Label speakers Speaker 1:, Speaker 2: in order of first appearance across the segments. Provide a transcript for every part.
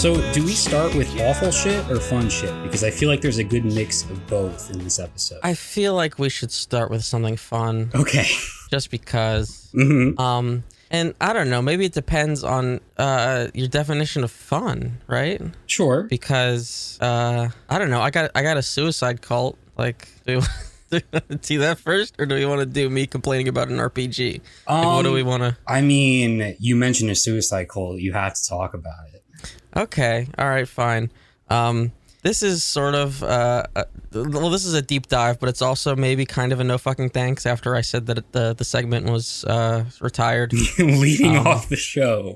Speaker 1: So, do we start with awful shit or fun shit? Because I feel like there's a good mix of both in this episode.
Speaker 2: I feel like we should start with something fun.
Speaker 1: Okay.
Speaker 2: Just because.
Speaker 1: Mm-hmm.
Speaker 2: And I don't know, maybe it depends on your definition of fun, right?
Speaker 1: Sure.
Speaker 2: Because I don't know, I got a suicide cult. Like, do we want to do that first, or do we want to do me complaining about an RPG? Like, what do we want to?
Speaker 1: I mean, you mentioned a suicide cult. You have to talk about it.
Speaker 2: Okay. All right. Fine. This is sort of well, this is a deep dive, but it's also maybe kind of a no fucking thanks after I said that the segment was retired.
Speaker 1: Leading off the show.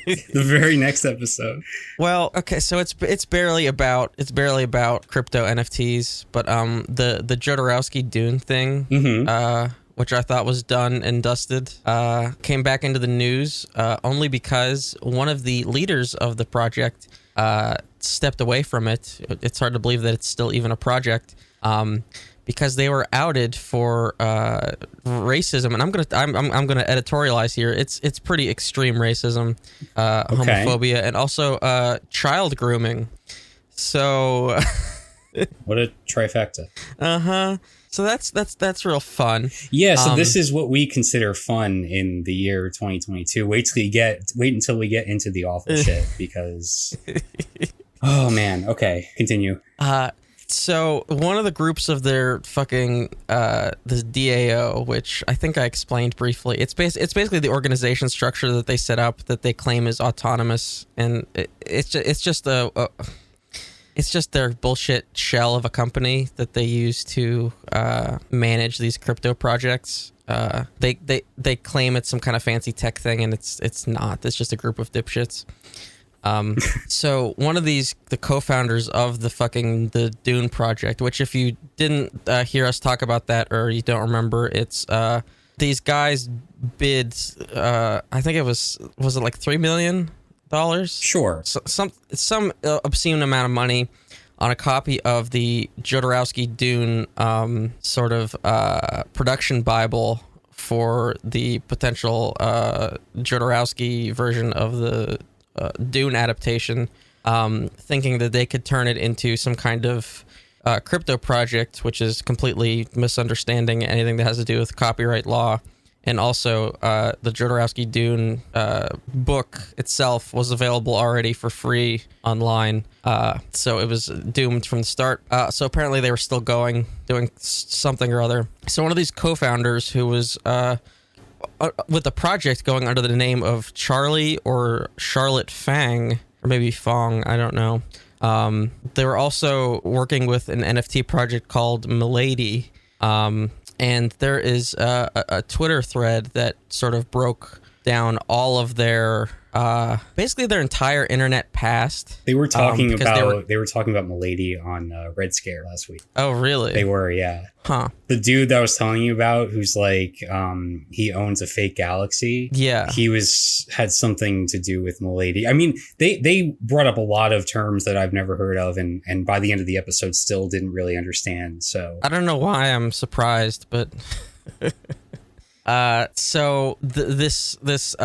Speaker 1: The very next episode.
Speaker 2: Well, okay, so it's barely about crypto NFTs, but the Jodorowsky Dune thing, which I thought was done and dusted, came back into the news only because one of the leaders of the project stepped away from it. It's hard to believe that it's still even a project, because they were outed for racism, and I'm gonna editorialize here. It's pretty extreme racism, homophobia, and also child grooming. So,
Speaker 1: what a trifecta.
Speaker 2: So that's real fun.
Speaker 1: Yeah. So this is what we consider fun in the year 2022. Wait until we get into the awful shit, because. Oh man. Okay. Continue.
Speaker 2: So one of the groups of their fucking the DAO, which I think I explained briefly, it's basically the organization structure that they set up that they claim is autonomous, and it's just their bullshit shell of a company that they use to manage these crypto projects. They claim it's some kind of fancy tech thing, and it's not. It's just a group of dipshits. So one of the co-founders of the Dune project, which if you didn't hear us talk about that, or you don't remember, it's these guys bid I think it was it like $3 million?
Speaker 1: Sure.
Speaker 2: So, some obscene amount of money on a copy of the Jodorowsky Dune sort of production Bible for the potential Jodorowsky version of the Dune adaptation, thinking that they could turn it into some kind of crypto project, which is completely misunderstanding anything that has to do with copyright law. And also, the Jodorowsky Dune book itself was available already for free online, so it was doomed from the start. So apparently they were still doing something or other. So one of these co-founders, who was with the project going under the name of Charlie or Charlotte Fang, or maybe Fong, I don't know. They were also working with an NFT project called Milady. And there is a Twitter thread that sort of broke down all of their basically their entire internet past.
Speaker 1: They were talking about Milady on Red Scare last week.
Speaker 2: Oh, really?
Speaker 1: They were, yeah.
Speaker 2: Huh.
Speaker 1: The dude that I was telling you about, who's like, he owns a fake galaxy.
Speaker 2: Yeah.
Speaker 1: He had something to do with Milady. I mean, they brought up a lot of terms that I've never heard of, and by the end of the episode still didn't really understand. So
Speaker 2: I don't know why I'm surprised, but so this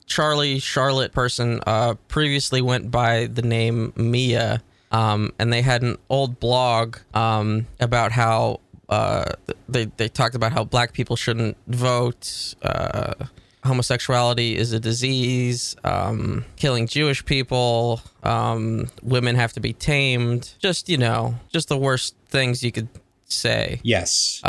Speaker 2: Charlotte person previously went by the name Mia, and they had an old blog about how they talked about how black people shouldn't vote, homosexuality is a disease, killing Jewish people, women have to be tamed, just the worst things you could say.
Speaker 1: Yes.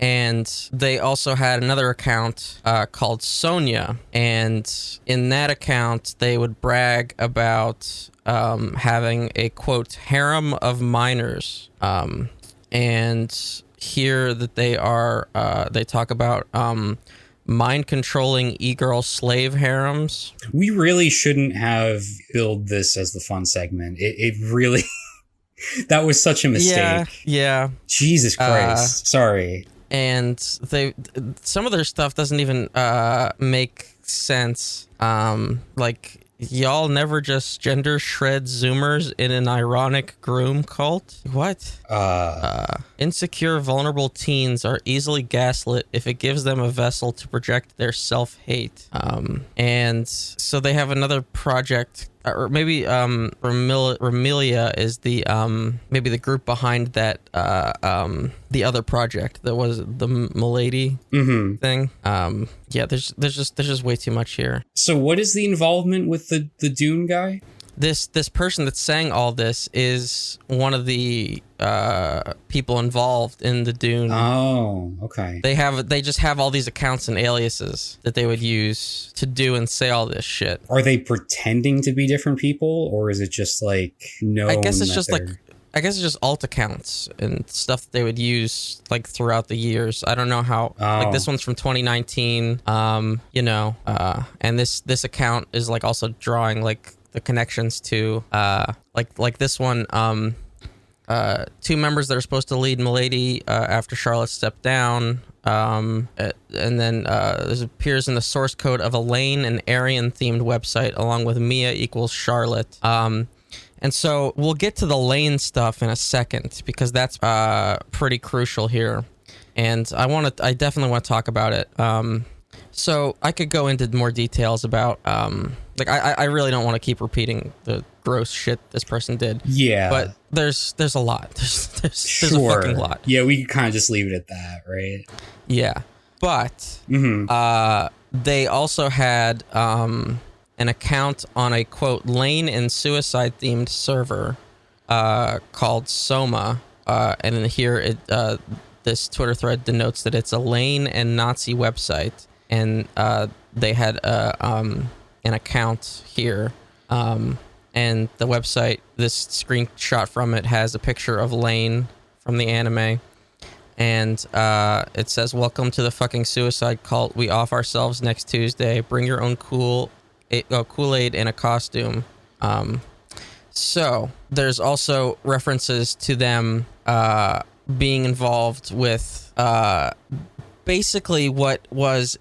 Speaker 2: And they also had another account called Sonia, and in that account they would brag about having a, quote, harem of minors, and here that they talk about mind controlling e-girl slave harems.
Speaker 1: We really shouldn't have billed this as the fun segment. It really that was such a mistake.
Speaker 2: Yeah.
Speaker 1: Jesus Christ. Sorry.
Speaker 2: And some of their stuff doesn't even make sense. Like, y'all never just gender shred Zoomers in an ironic groom cult? What? Insecure, vulnerable teens are easily gaslit if it gives them a vessel to project their self-hate. And so they have another project or maybe Remilia is the maybe the group behind that the other project that was the Milady thing. Yeah, there's just way too much here.
Speaker 1: So what is the involvement with the Dune guy?
Speaker 2: This person that's saying all this is one of the people involved in the Dune.
Speaker 1: Oh, okay.
Speaker 2: They just have all these accounts and aliases that they would use to do and say all this shit.
Speaker 1: Are they pretending to be different people, or is it just like known?
Speaker 2: I guess it's just alt accounts and stuff that they would use like throughout the years. I don't know how. Like this one's from 2019. You know, and this account is like also drawing like the connections to like this one. Two members that are supposed to lead Milady after Charlotte stepped down. And then this appears in the source code of a Lane and Aryan themed website, along with Mia equals Charlotte. And so we'll get to the Lane stuff in a second because that's pretty crucial here, and I definitely want to talk about it. So I could go into more details about like I really don't want to keep repeating the gross shit this person did.
Speaker 1: Yeah,
Speaker 2: but there's a lot. There's
Speaker 1: sure.
Speaker 2: a fucking lot.
Speaker 1: Yeah, we could kind of just leave it at that, right?
Speaker 2: Yeah, but they also had an account on a quote Lane and suicide themed server called Soma, and in here this Twitter thread denotes that it's a Lane and Nazi website, and they had an account here, and the website, this screenshot from it has a picture of Lane from the anime, and it says, "Welcome to the fucking suicide cult. We off ourselves next Tuesday. Bring your own Kool-Aid in a costume." So there's also references to them being involved with basically what was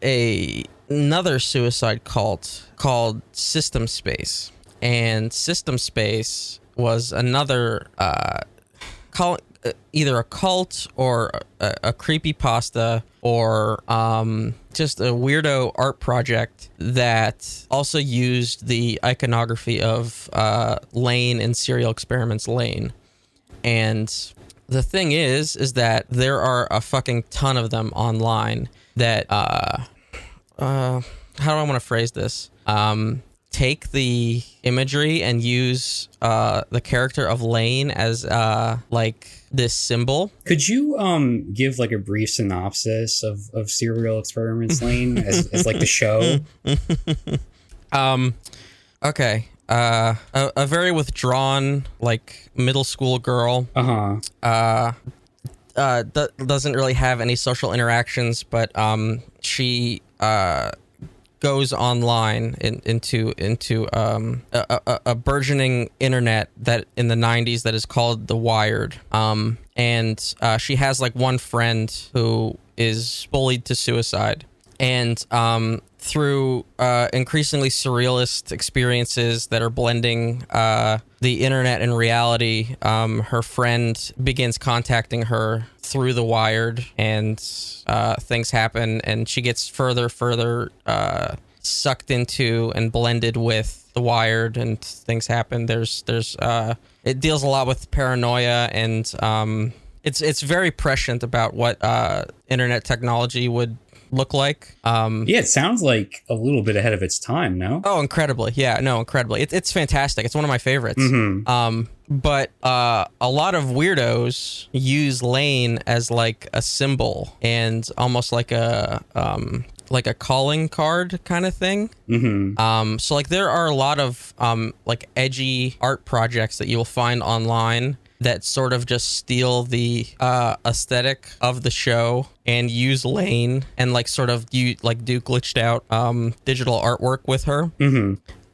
Speaker 2: another suicide cult called System Space, and System Space was another either a cult or a creepypasta or just a weirdo art project that also used the iconography of Lane and Serial Experiments Lane. And the thing is that there are a fucking ton of them online that how do I want to phrase this? Take the imagery and use the character of Lane as like this symbol.
Speaker 1: Could you give like a brief synopsis of Serial Experiments Lane as like the show?
Speaker 2: Okay. A very withdrawn like middle school girl. Doesn't really have any social interactions, but she goes online into a burgeoning internet that in the 90s that is called The Wired. And she has like one friend who is bullied to suicide. And through increasingly surrealist experiences that are blending the internet and reality, her friend begins contacting her through The Wired, and things happen, and she gets further sucked into and blended with The Wired, and things happen. There's it deals a lot with paranoia, and it's very prescient about what internet technology would look like.
Speaker 1: Yeah, it sounds like a little bit ahead of its time, no?
Speaker 2: Oh, incredibly. Yeah, no, incredibly. It's fantastic. It's one of my favorites. But a lot of weirdos use Lane as like a symbol and almost like a calling card kind of thing. So like there are a lot of like edgy art projects that you'll find online that sort of just steal the aesthetic of the show and use Lane and like sort of do glitched out digital artwork with her.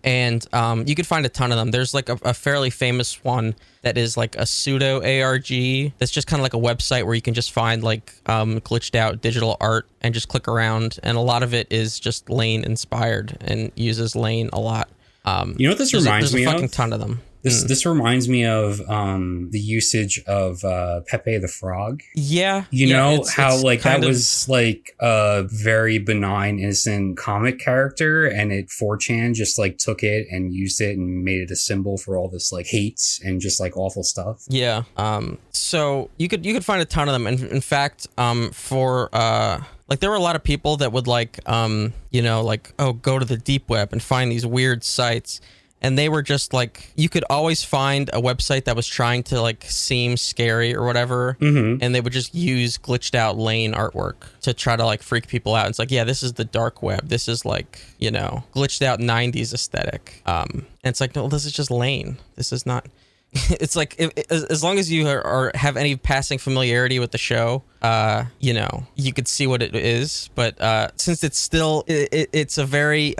Speaker 2: And you could find a ton of them. There's like a fairly famous one that is like a pseudo ARG that's just kind of like a website where you can just find like glitched out digital art and just click around, and a lot of it is just Lane inspired and uses Lane a lot.
Speaker 1: You know what this reminds me
Speaker 2: there's a
Speaker 1: of?
Speaker 2: fucking ton of them.
Speaker 1: This reminds me of the usage of Pepe the Frog.
Speaker 2: Yeah.
Speaker 1: You know
Speaker 2: it's
Speaker 1: how like that
Speaker 2: kind of-
Speaker 1: was like a very benign, innocent comic character, and 4chan just like took it and used it and made it a symbol for all this like hate and just like awful stuff.
Speaker 2: Yeah. So you could find a ton of them. In fact, for like there were a lot of people that would like like, oh, go to the deep web and find these weird sites. And they were just like, you could always find a website that was trying to like seem scary or whatever.
Speaker 1: Mm-hmm.
Speaker 2: And they would just use glitched out lane artwork to try to like freak people out. It's like, yeah, this is the dark web. This is like, glitched out 90s aesthetic. And it's like, no, this is just lane. This is not. It's like as long as you have any passing familiarity with the show, you could see what it is. But since it's still it's a very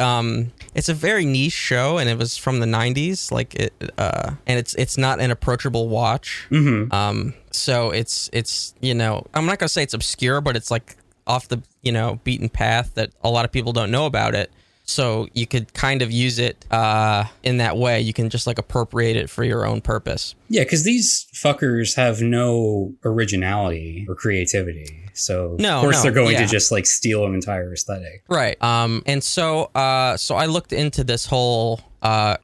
Speaker 2: niche show, and it was from the 90s, like and it's not an approachable watch.
Speaker 1: Mm-hmm.
Speaker 2: So it's I'm not gonna say it's obscure, but it's like off the beaten path that a lot of people don't know about it. So you could kind of use it in that way. You can just like appropriate it for your own purpose.
Speaker 1: Yeah, because these fuckers have no originality or creativity. So of course they're going to just like steal an entire aesthetic.
Speaker 2: Right. And so I looked into this whole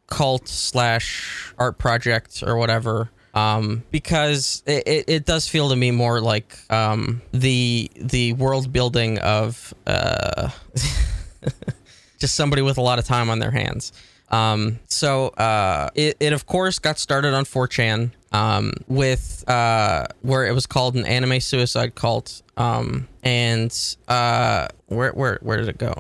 Speaker 2: cult / art project or whatever. Because it does feel to me more like the world building of just somebody with a lot of time on their hands. So it of course got started on 4chan with where it was called an anime suicide cult. And where did it go?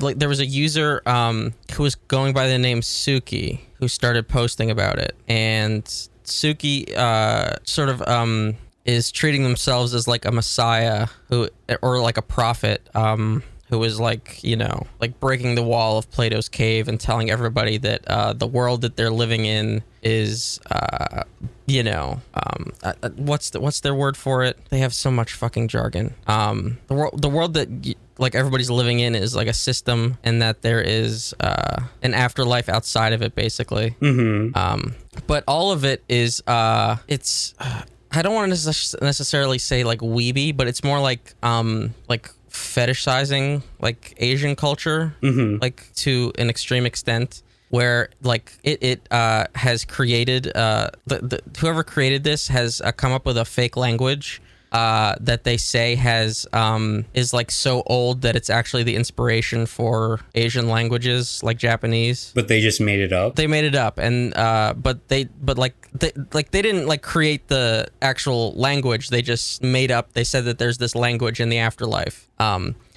Speaker 2: Like there was a user who was going by the name Suki who started posting about it, and Suki sort of is treating themselves as like a messiah or like a prophet who was like, like breaking the wall of Plato's cave and telling everybody that the world that they're living in is, what's their word for it? They have so much fucking jargon. The world that like everybody's living in is like a system, and that there is an afterlife outside of it, basically.
Speaker 1: Mm-hmm.
Speaker 2: But all of it is, it's, I don't want to necessarily say like weeby, but it's more like fetishizing like Asian culture, like to an extreme extent, where like it has created whoever created this has come up with a fake language that they say is like so old that it's actually the inspiration for Asian languages like Japanese.
Speaker 1: But they just made it up.
Speaker 2: They made it up, and they didn't like create the actual language. They just made up. They said that there's this language in the afterlife.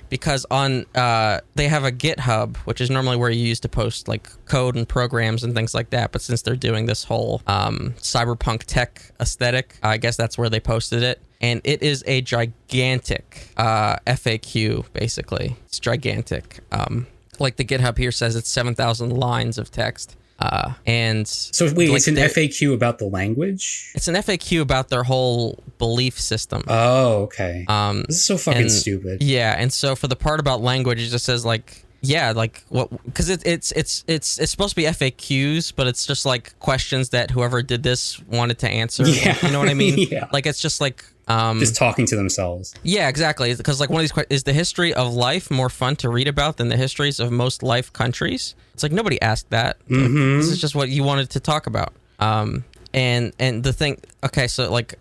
Speaker 2: Because on they have a GitHub, which is normally where you use to post like code and programs and things like that. But since they're doing this whole cyberpunk tech aesthetic, I guess that's where they posted it. And it is a gigantic FAQ, basically. It's gigantic. Like the GitHub here says, it's 7,000 lines of text. And
Speaker 1: so wait, like, it's an FAQ about the language?
Speaker 2: It's an FAQ about their whole belief system.
Speaker 1: Oh, okay. This is so fucking stupid.
Speaker 2: Yeah, and so for the part about language, it just says like, yeah, like what? Because it's supposed to be FAQs, but it's just like questions that whoever did this wanted to answer.
Speaker 1: Yeah.
Speaker 2: You know what I mean?
Speaker 1: Yeah.
Speaker 2: Like it's just like
Speaker 1: just talking to themselves.
Speaker 2: Yeah, exactly. Because like one of these questions is the history of life more fun to read about than the histories of most life countries? It's like nobody asked that.
Speaker 1: Mm-hmm.
Speaker 2: This is just what you wanted to talk about. And the thing, okay, so like,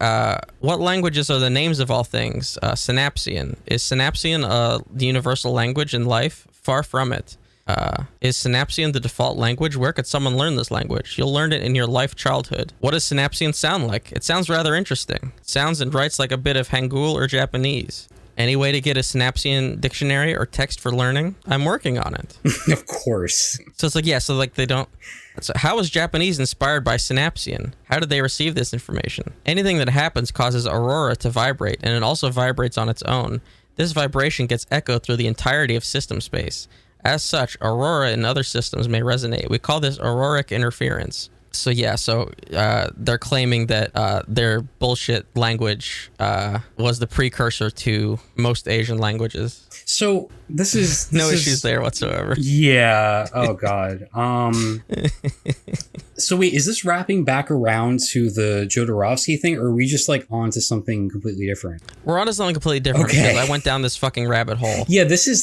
Speaker 2: what languages are the names of all things? Synapsian. Is Synapsian the universal language in life? Far from it. Is Synapsian the default language? Where could someone learn this language? You'll learn it in your life childhood. What does Synapsian sound like? It sounds rather interesting. It sounds and writes like a bit of Hangul or Japanese. Any way to get a Synapsian dictionary or text for learning? I'm working on it.
Speaker 1: Of course.
Speaker 2: So it's like, yeah, so like they don't... So how is Japanese inspired by Synapsian? How did they receive this information? Anything that happens causes Aurora to vibrate, and it also vibrates on its own. This vibration gets echoed through the entirety of system space. As such, Aurora and other systems may resonate. We call this auroric interference. They're claiming that their bullshit language was the precursor to most Asian languages.
Speaker 1: So this is
Speaker 2: no issues there whatsoever.
Speaker 1: Yeah. Oh God. So wait, is this wrapping back around to the Jodorowsky thing, or are we just like onto something completely different?
Speaker 2: We're onto something completely different.
Speaker 1: Okay.
Speaker 2: Because I went down this fucking rabbit hole.
Speaker 1: Yeah, this is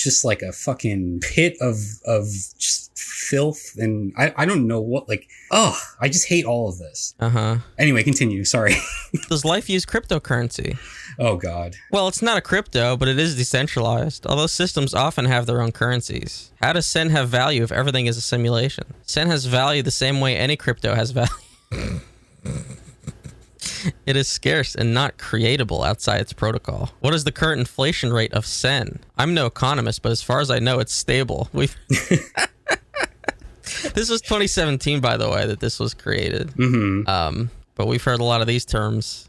Speaker 1: just like a fucking pit of just filth, and I don't know what, like, oh, I just hate all of this. Anyway, continue. Sorry.
Speaker 2: Does life use cryptocurrency?
Speaker 1: Oh God.
Speaker 2: Well, it's not a crypto, but it is decentralized, although systems often have their own currencies. How does Sen have value if everything is a simulation? Sen has value the same way any crypto has value. It is scarce and not creatable outside its protocol. What is the current inflation rate of Sen? I'm no economist, but as far as I know, it's stable. This was 2017, by the way, that this was created. But we've heard a lot of these terms.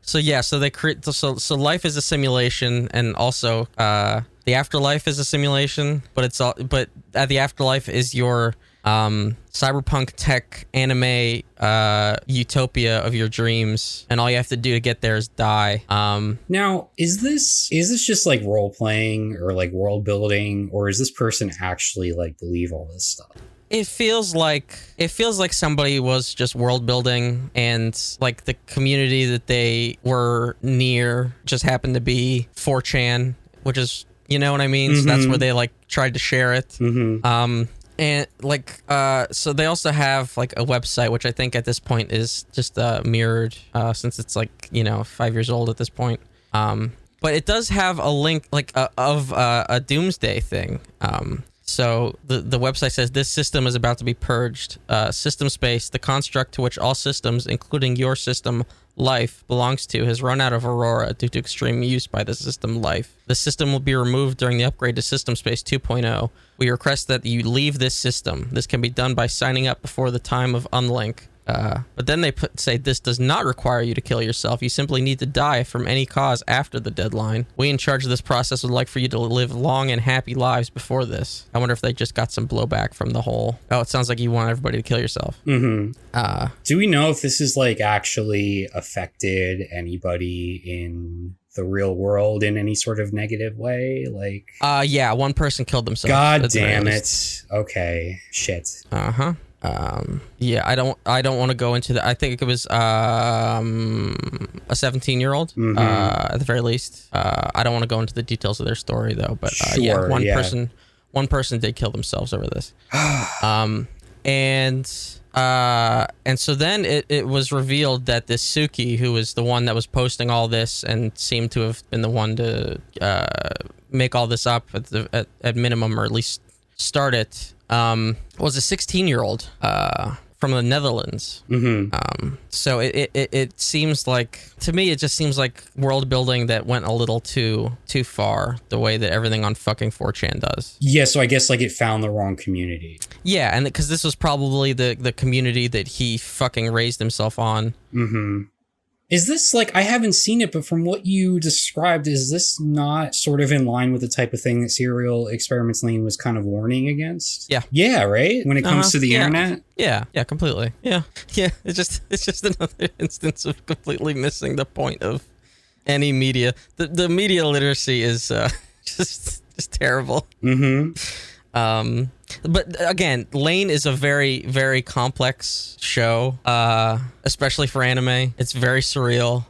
Speaker 2: So they create. So life is a simulation, and also the afterlife is a simulation. But the afterlife is your cyberpunk tech anime utopia of your dreams, and all you have to do to get there is die.
Speaker 1: Now, is this just like role playing or like world building, or is this person actually like believe all this stuff?
Speaker 2: It feels like somebody was just world building, and like the community that they were near just happened to be 4chan, which is, you know what I mean? So that's where they like tried to share it. And like so they also have like a website, which I think at this point is just mirrored since it's like, you know, 5 years old at this point. But it does have a link like of a doomsday thing. So the website says this system is about to be purged. System space, the construct to which all systems, including your system life, belongs to, has run out of Aurora due to extreme use by the system life. The system will be removed during the upgrade to System Space 2.0. We request that you leave this system. This can be done by signing up before the time of unlink. But then they say this does not require you to kill yourself. You simply need to die from any cause after the deadline. We in charge of this process would like for you to live long and happy lives before this. I wonder if they just got some blowback from the whole, oh, it sounds like you want everybody to kill yourself.
Speaker 1: Do we know if this is like actually affected anybody in the real world in any sort of negative way? Like,
Speaker 2: yeah, one person killed themselves.
Speaker 1: God damn it. Okay. Shit.
Speaker 2: Yeah, I don't want to go into that. I think it was a 17-year-old at the very least. I don't want to go into the details of their story though, but yeah, one person did kill themselves over this. And so then it was revealed that this Suki, who was the one that was posting all this and seemed to have been the one to make all this up at minimum, or at least start it, was a 16-year-old from the Netherlands. So it seems like, to me, it just seems like world building that went a little too far, the way that everything on fucking 4chan does.
Speaker 1: Yeah, so I guess like it found the wrong community.
Speaker 2: Yeah, and because this was probably the community that he fucking raised himself on.
Speaker 1: Is this, like, I haven't seen it, but from what you described, is this not sort of in line with the type of thing that Serial Experiments Lane was kind of warning against?
Speaker 2: Yeah.
Speaker 1: Yeah, right? When it comes to the internet?
Speaker 2: Yeah, completely. Yeah. It's just another instance of completely missing the point of any media. The media literacy is just terrible. But again, Lane is a very, very complex show, especially for anime. It's very surreal,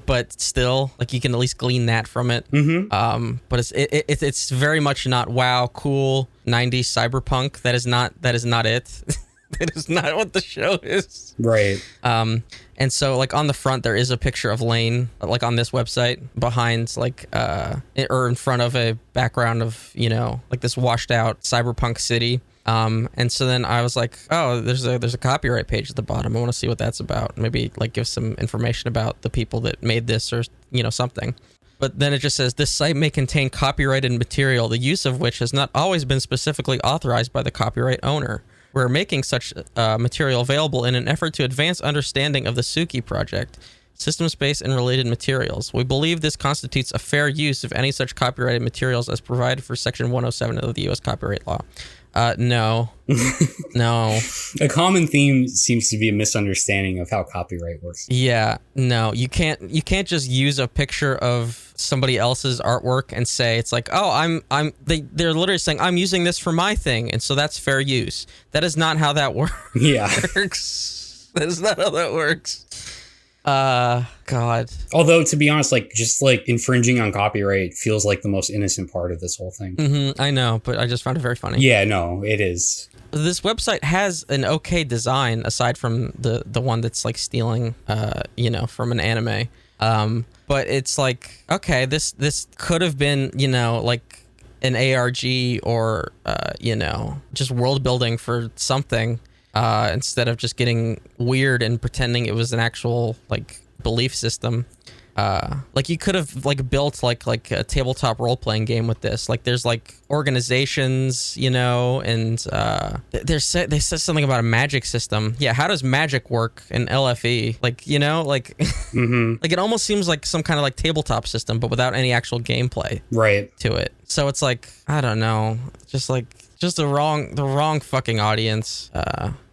Speaker 2: but still, like, you can at least glean that from it. But it's very much not wow, cool 90s cyberpunk. That is not it. That is not what the show is. Right. And so, like, on the front, there is a picture of Lane, like, on this website, behind, like, or in front of a background of, you know, like, this washed out cyberpunk city. And so then I was like, oh, there's a copyright page at the bottom. I want to see what that's about. Maybe, like, give some information about the people that made this, or, you know, something. But then it just says, this site may contain copyrighted material, the use of which has not always been specifically authorized by the copyright owner. We're making such material available in an effort to advance understanding of the Suki project, system space, and related materials. We believe this constitutes a fair use of any such copyrighted materials as provided for Section 107 of the U.S. Copyright Law. No. No.
Speaker 1: A common theme seems to be a misunderstanding of how copyright works.
Speaker 2: Yeah, no. You can't just use a picture of somebody else's artwork and say it's like, oh, they're literally saying I'm using this for my thing, and so that's fair use. That is not how that works.
Speaker 1: Yeah.
Speaker 2: That is not how that works. God.
Speaker 1: Although, to be honest, like, just like infringing on copyright feels like the most innocent part of this whole thing.
Speaker 2: I know, but I just found it very funny.
Speaker 1: Yeah, no, it is.
Speaker 2: This website has an okay design aside from the one that's like stealing, from an anime. But it's like, okay, this could have been, like an ARG or, just world building for something. Instead of just getting weird and pretending it was an actual like belief system. Like you could have like built like a tabletop role-playing game with this. Like there's like organizations, and they said something about a magic system. Yeah, how does magic work in LFE? Like, like like it almost seems like some kind of like tabletop system, but without any actual gameplay to it. So it's like, I don't know, just the wrong fucking audience.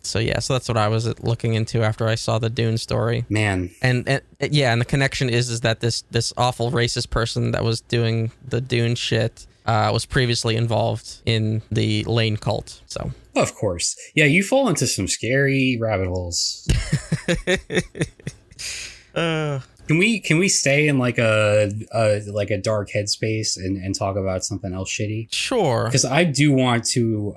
Speaker 2: So that's what I was looking into after I saw the Dune story.
Speaker 1: Man.
Speaker 2: And the connection is that this awful racist person that was doing the Dune shit was previously involved in the Lane cult. So
Speaker 1: of course. Yeah, you fall into some scary rabbit holes. Can we stay in like a dark headspace and talk about something else shitty?
Speaker 2: Sure.
Speaker 1: Because I do want to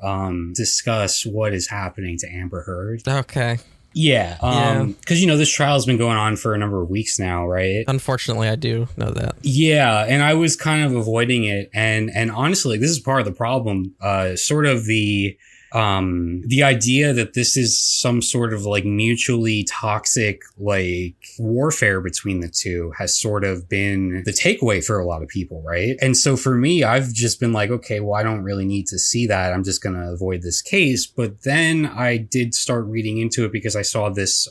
Speaker 1: discuss what is happening to Amber Heard.
Speaker 2: Okay.
Speaker 1: Yeah. Because this trial's been going on for a number of weeks now, right?
Speaker 2: Unfortunately, I do know that.
Speaker 1: Yeah, and I was kind of avoiding it, and honestly, this is part of the problem. Sort of the idea that this is some sort of like mutually toxic like warfare between the two has sort of been the takeaway for a lot of people, right? And so for me, I've just been like, okay, well, I don't really need to see that. I'm just going to avoid this case. But then I did start reading into it because I saw this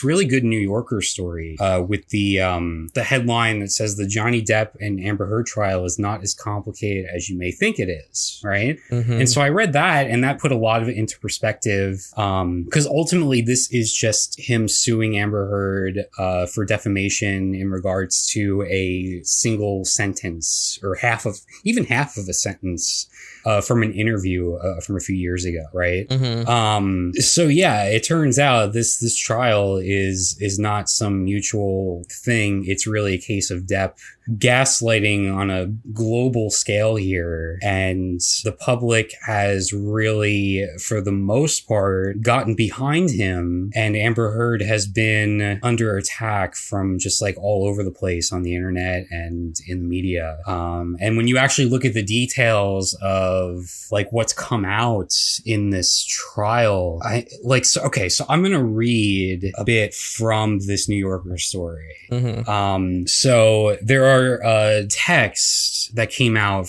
Speaker 1: really good New Yorker story with the headline that says the Johnny Depp and Amber Heard trial is not as complicated as you may think it is, right? And so I read that, and that put a lot of it into perspective, because ultimately this is just him suing Amber Heard for defamation in regards to a single sentence or half of a sentence from an interview from a few years ago, right? So yeah, it turns out this trial is not some mutual thing. It's really a case of Depp gaslighting on a global scale here, and the public has really, for the most part, gotten behind him, and Amber Heard has been under attack from just like all over the place on the internet and in the media. And when you actually look at the details of like what's come out in this trial, so I'm gonna read a bit from this New Yorker story. So there are texts that came out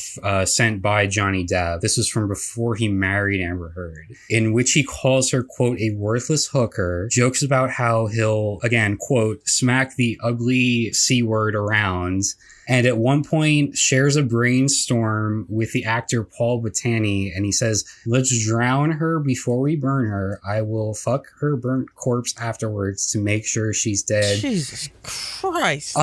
Speaker 1: sent by Johnny Depp. This was from before he married Amber Heard, in which he calls her, quote, a worthless hooker, jokes about how he'll, again, quote, smack the ugly C word around, and at one point shares a brainstorm with the actor Paul Bettany, and he says, let's drown her before we burn her. I will fuck her burnt corpse afterwards to make sure she's dead.
Speaker 2: Jesus Christ.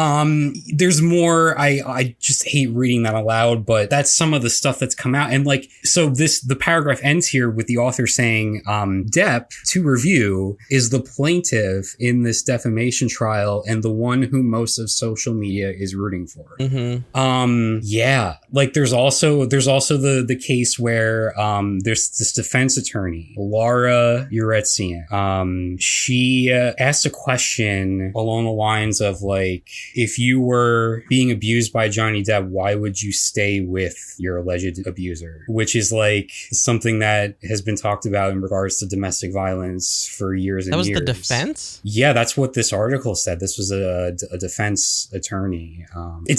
Speaker 1: There's more. I just hate reading that aloud, but that's some of the stuff that's come out. And like, so the paragraph ends here with the author saying, Depp, to review, is the plaintiff in this defamation trial and the one who most of social media is rooting for. Yeah, like there's also the case where there's this defense attorney, Laura Uretzian. She asked a question along the lines of like, if you were being abused by Johnny Depp, why would you stay with your alleged abuser? Which is like something that has been talked about in regards to domestic violence for years and years.
Speaker 2: That was the defense?
Speaker 1: Yeah, that's what this article said. This was a defense attorney.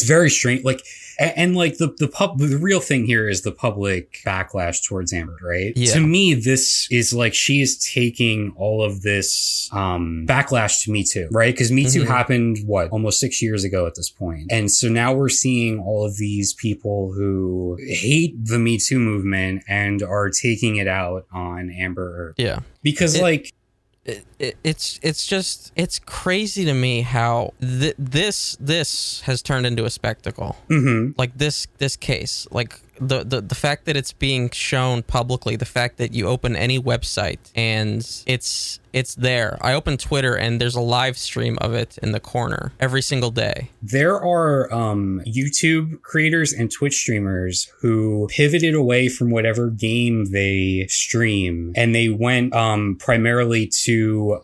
Speaker 1: It's very strange. Like, and like the real thing here is the public backlash towards Amber, right?
Speaker 2: Yeah.
Speaker 1: To me, this is like she is taking all of this backlash to Me Too, right? Because Me Too happened, almost 6 years ago at this point. And so now we're seeing all of these people who hate the Me Too movement and are taking it out on Amber Heard.
Speaker 2: Yeah.
Speaker 1: Because
Speaker 2: it's crazy to me how this has turned into a spectacle. Like this case, like the fact that it's being shown publicly, the fact that you open any website and it's there. I open Twitter and there's a live stream of it in the corner every single day.
Speaker 1: There are YouTube creators and Twitch streamers who pivoted away from whatever game they stream, and they went primarily to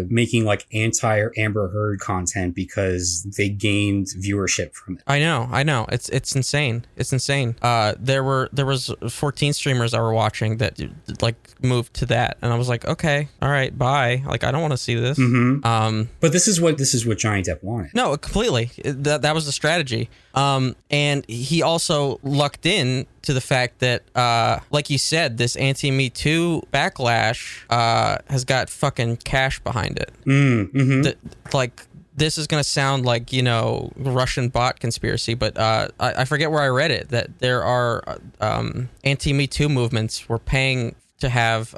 Speaker 1: making like anti-Amber Heard content because they gained viewership from it.
Speaker 2: I know. It's insane. It's insane. There was 14 streamers I were watching that like moved to that, and I was like, okay, all right, bye. Like, I don't want to see this.
Speaker 1: But this is what Johnny Depp wanted. No,
Speaker 2: completely. That was the strategy. And he also lucked in to the fact that, like you said, this anti-Me Too backlash has got fucking cash behind it. This is going to sound like, Russian bot conspiracy, but I forget where I read it, that there are anti-Me Too movements were paying to have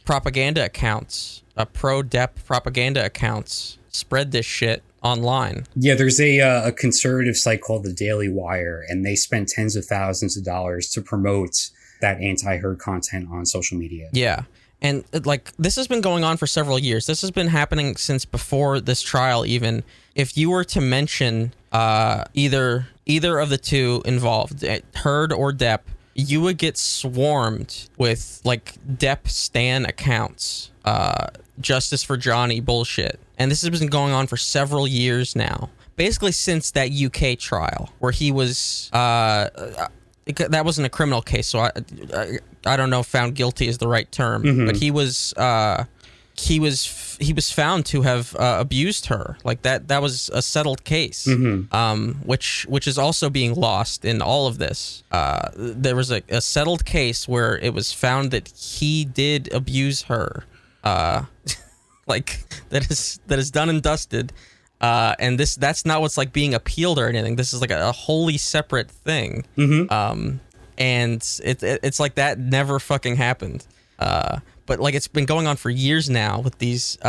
Speaker 2: propaganda accounts, pro-Depp propaganda accounts, spread this shit online.
Speaker 1: Yeah, there's a conservative site called The Daily Wire, and they spend tens of thousands of dollars to promote that anti-Heard content on social media.
Speaker 2: Yeah. And like, this has been going on for several years. This has been happening since before this trial even. If you were to mention either of the two involved, Heard or Depp, you would get swarmed with like Depp stan accounts, Justice for Johnny bullshit. And this has been going on for several years now. Basically since that UK trial where he was... that wasn't a criminal case, so I don't know if found guilty is the right term, but he was found to have abused her. Like that was a settled case, which is also being lost in all of this. There was a settled case where it was found that he did abuse her, like that is done and dusted. And that's not what's like being appealed or anything. This is like a wholly separate thing. And it's like that never fucking happened. But like it's been going on for years now with these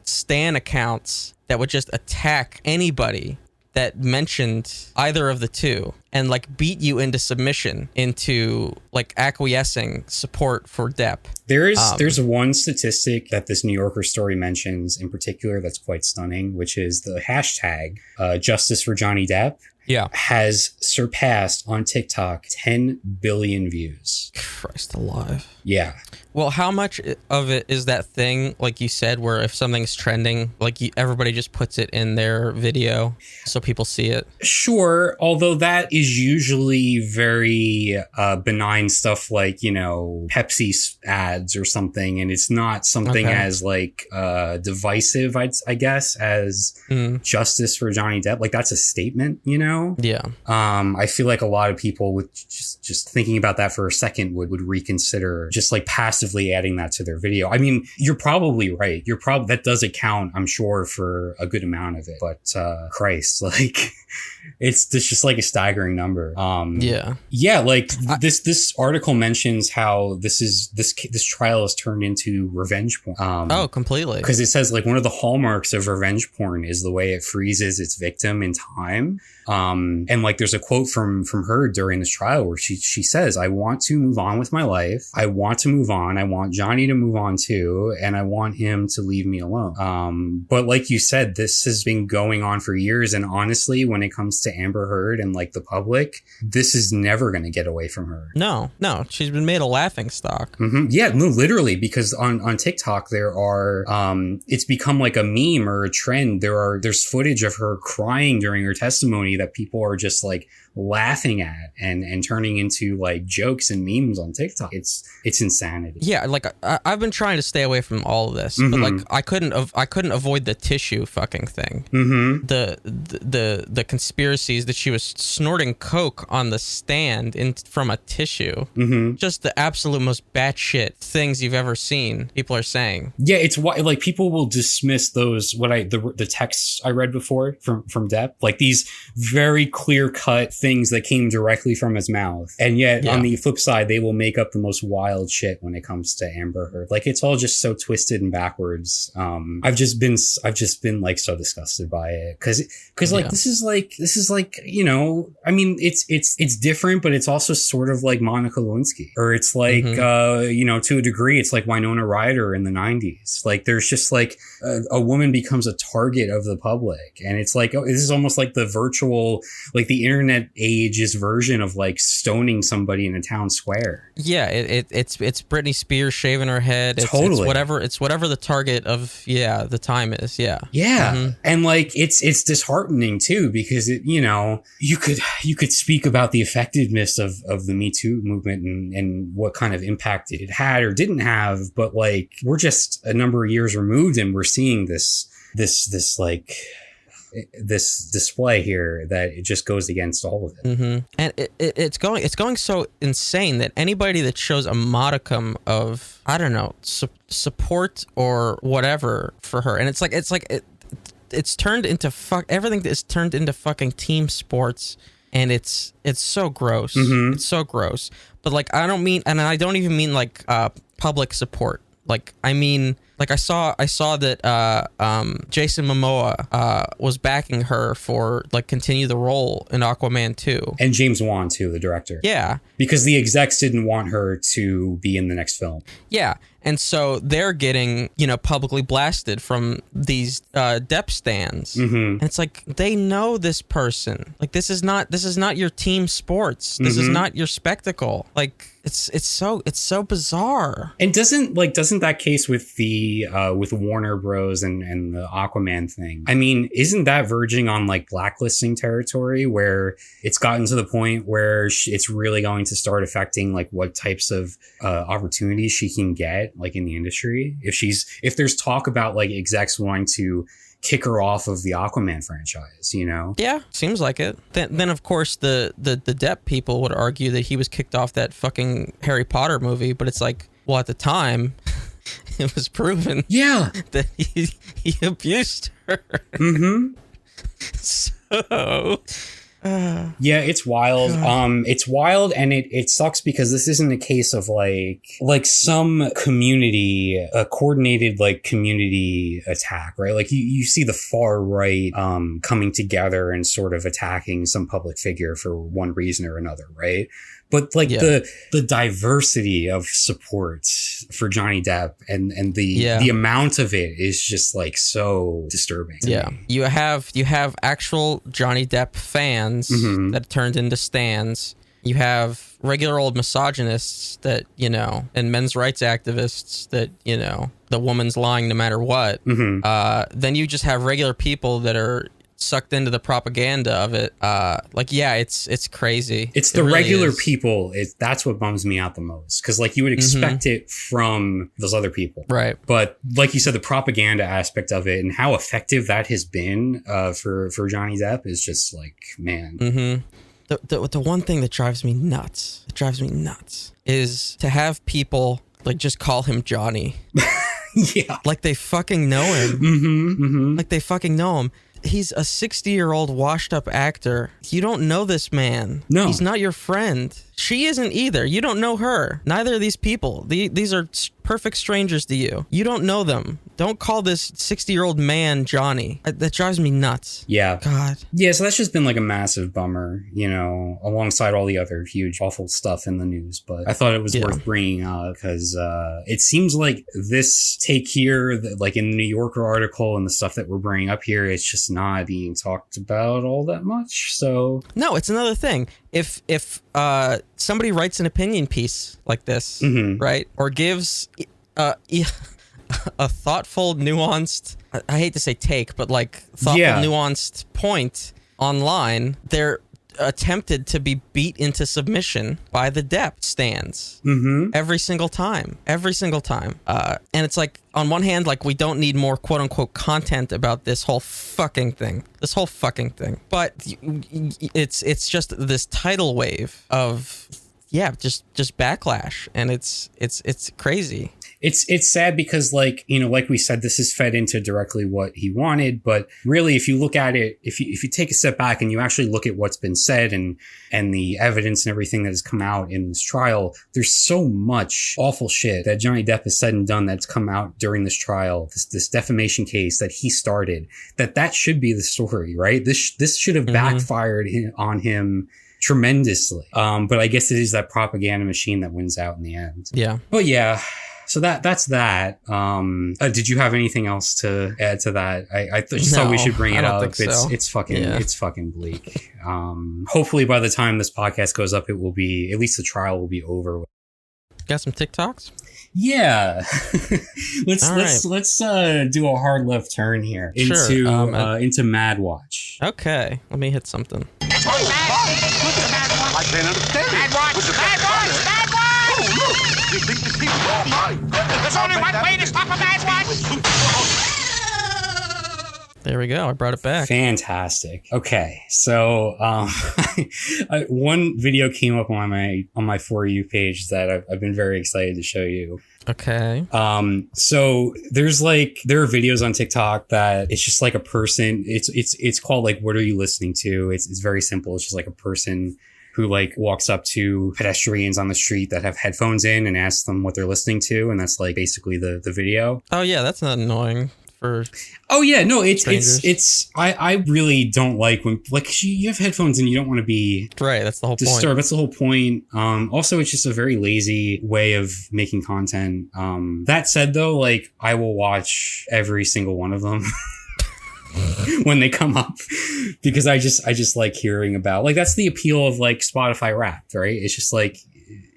Speaker 2: stan accounts that would just attack anybody that mentioned either of the two and like beat you into submission, into like acquiescing support for Depp.
Speaker 1: There's one statistic that this New Yorker story mentions in particular that's quite stunning, which is the hashtag Justice for Johnny Depp.
Speaker 2: Yeah,
Speaker 1: has surpassed on TikTok 10 billion views.
Speaker 2: Christ alive.
Speaker 1: Yeah.
Speaker 2: Well, how much of it is that thing, like you said, where if something's trending, like everybody just puts it in their video so people see it?
Speaker 1: Sure, although that is usually very benign stuff like, Pepsi ads or something, and it's not something as like divisive, I guess, as Justice for Johnny Depp. Like that's a statement,
Speaker 2: Yeah.
Speaker 1: I feel like a lot of people with just thinking about that for a second would reconsider just like passively adding that to their video. I mean, you're probably right. That does account, I'm sure, for a good amount of it. But Christ, like it's just like a staggering number. Yeah. Like this article mentions how this trial has turned into revenge porn.
Speaker 2: Completely.
Speaker 1: Because it says like one of the hallmarks of revenge porn is the way it freezes its victim in time. And like there's a quote from her during this trial where she says, I want to move on with my life. I want to move on. I want Johnny to move on too. And I want him to leave me alone. But like you said, this has been going on for years. And honestly, when it comes to Amber Heard and like the public, this is never going to get away from her.
Speaker 2: No, she's been made a laughing stock.
Speaker 1: Yeah, no, literally, because on TikTok, there are, it's become like a meme or a trend. There's footage of her crying during her testimony that people are just like laughing at and turning into like jokes and memes on TikTok. It's insanity.
Speaker 2: Yeah, like I've been trying to stay away from all of this, but like I couldn't avoid the tissue fucking thing. The conspiracies that she was snorting coke on the stand from a tissue. Just the absolute most batshit things you've ever seen. People are saying.
Speaker 1: Yeah, it's why like people will dismiss those the texts I read before from Depp, like these very clear cut things that came directly from his mouth, and yet on the flip side they will make up the most wild shit when it comes to Amber Heard. Like it's all just so twisted and backwards. I've just been like so disgusted by it because like this is like you know, I mean it's different, but it's also sort of like Monica Lewinsky, or it's like you know, to a degree it's like Winona Ryder in the 90s. Like there's just like a woman becomes a target of the public, and it's like, oh, this is almost like the virtual, like the internet age's version of like stoning somebody in a town square.
Speaker 2: Yeah, it's Britney Spears shaving her head.
Speaker 1: Totally.
Speaker 2: It's whatever the target of the time is.
Speaker 1: Yeah. And like it's disheartening too, because it, you know, you could speak about the effectiveness of the Me Too movement and what kind of impact it had or didn't have, but like we're just a number of years removed and we're seeing this like this display here that it just goes against all of it.
Speaker 2: And it's going so insane that anybody that shows a modicum of, I don't know, support or whatever for her, and it's turned into everything is turned into fucking team sports, and it's so gross. It's so gross. But like I don't even mean like public support. Like I mean, like I saw that Jason Momoa was backing her for like continue the role in Aquaman 2.
Speaker 1: And James Wan too, the director.
Speaker 2: Yeah. Because
Speaker 1: the execs didn't want her to be in the next film.
Speaker 2: Yeah. And so they're getting, you know, publicly blasted from these Depp stands. And it's like, they know this person. Like, this is not your team sports. This is not your spectacle. Like, it's so bizarre.
Speaker 1: And doesn't that case with the with Warner Bros and the Aquaman thing, I mean, isn't that verging on like blacklisting territory, where it's gotten to the point where it's really going to start affecting like what types of opportunities she can get like in the industry, if there's talk about like execs wanting to kick her off of the Aquaman franchise, you know? Yeah,
Speaker 2: seems like it. Then of course the Depp people would argue that he was kicked off that fucking Harry Potter movie, but it's like, well, at the time it was proven that he abused her. So
Speaker 1: yeah, it's wild. It's wild, and it sucks because this isn't a case of like some community, a coordinated like community attack, right? Like you see the far right coming together and sort of attacking some public figure for one reason or another, right? But like the diversity of support for Johnny Depp and the amount of it is just like so disturbing.
Speaker 2: Yeah. You have actual Johnny Depp fans that turned into stans. You have regular old misogynists that, you know, and men's rights activists that, you know, the woman's lying no matter what. Then you just have regular people that are sucked into the propaganda of it. It's crazy.
Speaker 1: It's the regular people. That's what bums me out the most, because like you would expect it from those other people,
Speaker 2: right?
Speaker 1: But like you said, the propaganda aspect of it and how effective that has been for Johnny Depp is just like, man.
Speaker 2: The one thing that drives me nuts is to have people like just call him Johnny.
Speaker 1: Yeah,
Speaker 2: like they fucking know him. Like they fucking know him. He's a 60-year-old washed-up actor. You don't know this man.
Speaker 1: No.
Speaker 2: He's not your friend. She isn't either. You don't know her. Neither of these people. These are perfect strangers to you. You don't know them. Don't call this 60-year-old man Johnny. That drives me nuts.
Speaker 1: Yeah.
Speaker 2: God.
Speaker 1: Yeah, so that's just been like a massive bummer, you know, alongside all the other huge, awful stuff in the news. But I thought it was worth bringing out because it seems like this take here, like in the New Yorker article and the stuff that we're bringing up here, it's just not being talked about all that much. So
Speaker 2: no, it's another thing. If somebody writes an opinion piece like this, right, or gives a thoughtful, nuanced, I hate to say take, but like thoughtful, nuanced point online, they're attempted to be beat into submission by the Depp stands every single time. And it's like, on one hand, like, we don't need more quote unquote content about this whole fucking thing. But it's just this tidal wave of, just backlash. And it's crazy.
Speaker 1: It's sad because, like, you know, like we said, this is fed into directly what he wanted. But really, if you look at it, if you take a step back and you actually look at what's been said and the evidence and everything that has come out in this trial, there's so much awful shit that Johnny Depp has said and done that's come out during this trial, this defamation case that he started, that should be the story, right? This should have backfired on him tremendously. But I guess it is that propaganda machine that wins out in the end.
Speaker 2: Yeah.
Speaker 1: But yeah. So that's that. Did you have anything else to add to that? I just thought we should bring it up. It's fucking bleak. Hopefully by the time this podcast goes up, it will be, at least the trial will be over.
Speaker 2: Got some TikToks?
Speaker 1: Yeah. let's do a hard left turn here into Mad Watch.
Speaker 2: Okay, let me hit something.
Speaker 3: I can't understand. Mad Watch. Oh, look. You think the people don't mind? There's only one way to stop a Mad Watch.
Speaker 2: There we go. I brought it back.
Speaker 1: Fantastic. Okay, so one video came up on my For You page that I've been very excited to show you.
Speaker 2: Okay.
Speaker 1: So there are videos on TikTok that it's just like a person. It's called like, what are you listening to? It's very simple. It's just like a person who like walks up to pedestrians on the street that have headphones in and asks them what they're listening to, and that's like basically the video.
Speaker 2: Oh yeah, that's not annoying.
Speaker 1: Oh yeah, no, it's I really don't like when, like, you have headphones and you don't want to be
Speaker 2: right. That's the whole
Speaker 1: disturbed.
Speaker 2: point.
Speaker 1: That's the whole point. Also, it's just a very lazy way of making content. That said, though, like, I will watch every single one of them when they come up, because I just like hearing about, like, that's the appeal of like Spotify Wrapped, right? It's just like,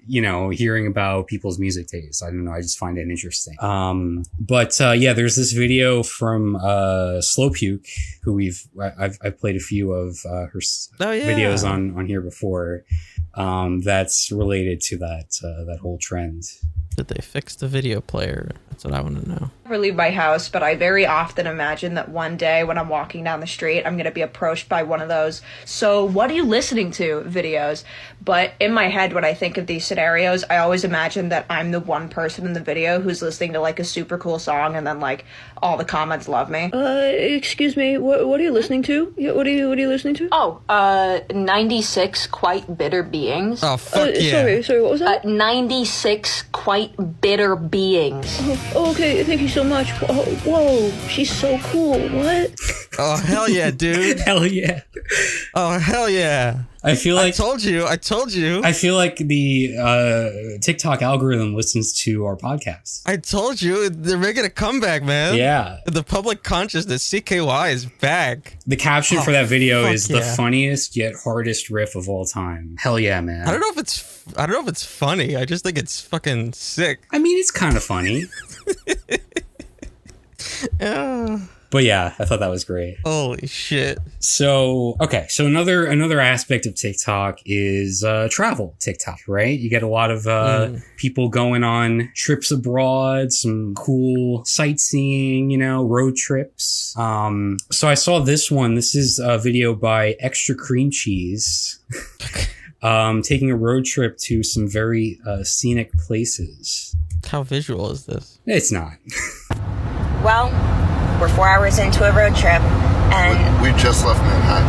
Speaker 1: you know, hearing about people's music tastes. I don't know. I just find it interesting. But there's this video from Slow Puke, who I've played a few of her videos on here before. That's related to that whole trend.
Speaker 2: Did they fix the video player? That's what I want to know.
Speaker 4: I never leave my house, but I very often imagine that one day when I'm walking down the street, I'm going to be approached by one of those, so what are you listening to videos? But in my head, when I think of these scenarios, I always imagine that I'm the one person in the video who's listening to like a super cool song, and then like all the comments love me.
Speaker 5: Excuse me, what are you listening to? What are you listening to?
Speaker 4: Oh, 96 Quite Bitter Beings.
Speaker 2: Oh, fuck yeah.
Speaker 5: Sorry, what was that?
Speaker 4: 96 Quite Bitter Beings.
Speaker 5: Oh, okay, thank you so much. Whoa, she's so cool. What?
Speaker 2: Oh, hell yeah, dude.
Speaker 1: Hell yeah.
Speaker 2: Oh, hell yeah.
Speaker 1: I feel like
Speaker 2: I told you.
Speaker 1: I feel like the TikTok algorithm listens to our podcast.
Speaker 2: I told you, they're making a comeback, man.
Speaker 1: Yeah.
Speaker 2: The public consciousness, CKY, is back.
Speaker 1: The caption for that video is the funniest yet hardest riff of all time. Hell yeah, man.
Speaker 2: I don't know if it's funny. I just think it's fucking sick.
Speaker 1: I mean, it's kind of funny. But yeah, I thought that was great.
Speaker 2: Holy shit.
Speaker 1: So, okay. So another aspect of TikTok is travel TikTok, right? You get a lot of people going on trips abroad, some cool sightseeing, you know, road trips. So I saw this one. This is a video by Extra Cream Cheese. Taking a road trip to some very scenic places.
Speaker 2: How visual is this?
Speaker 1: It's not.
Speaker 6: Well, we're 4 hours into a road trip, and
Speaker 3: We just left Manhattan.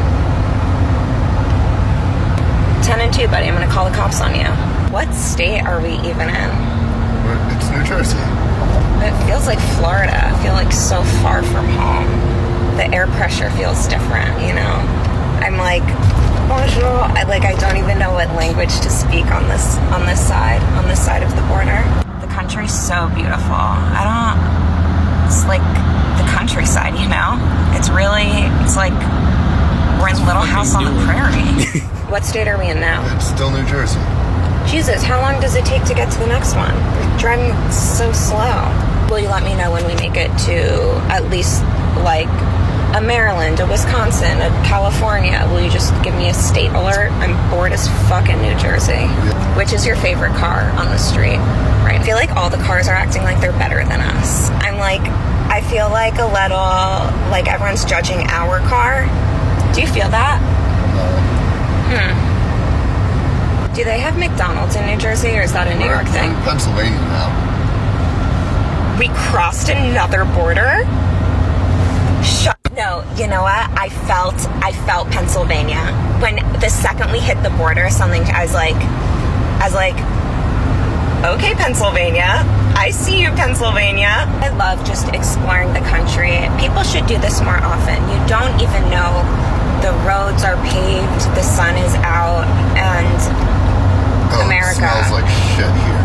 Speaker 6: 10 and 2, buddy. I'm gonna call the cops on you. What state are we even in?
Speaker 3: It's New Jersey.
Speaker 6: It feels like Florida. I feel like so far from home. The air pressure feels different, you know? I'm like, bonjour. I don't even know what language to speak on this side of the border. The country's so beautiful. It's like the countryside, you know? It's like we're in Little House on the Prairie. What state are we in now?
Speaker 3: It's still New Jersey.
Speaker 6: Jesus, how long does it take to get to the next one? We're driving so slow. Will you let me know when we make it to at least, like, a Maryland, a Wisconsin, a California? Will you just give me a state alert? I'm bored as fucking New Jersey. Which is your favorite car on the street? Right. I feel like all the cars are acting like they're better than us. I feel like a little, like everyone's judging our car. Do you feel that? Do they have McDonald's in New Jersey, or is that a New York thing?
Speaker 7: Pennsylvania now.
Speaker 6: We crossed another border? No, you know what? I felt Pennsylvania. When the second we hit the border, I was like, okay, Pennsylvania. I see you, Pennsylvania. I love just exploring the country. People should do this more often. You don't even know the roads are paved, the sun is out, and America.
Speaker 7: It smells like shit here.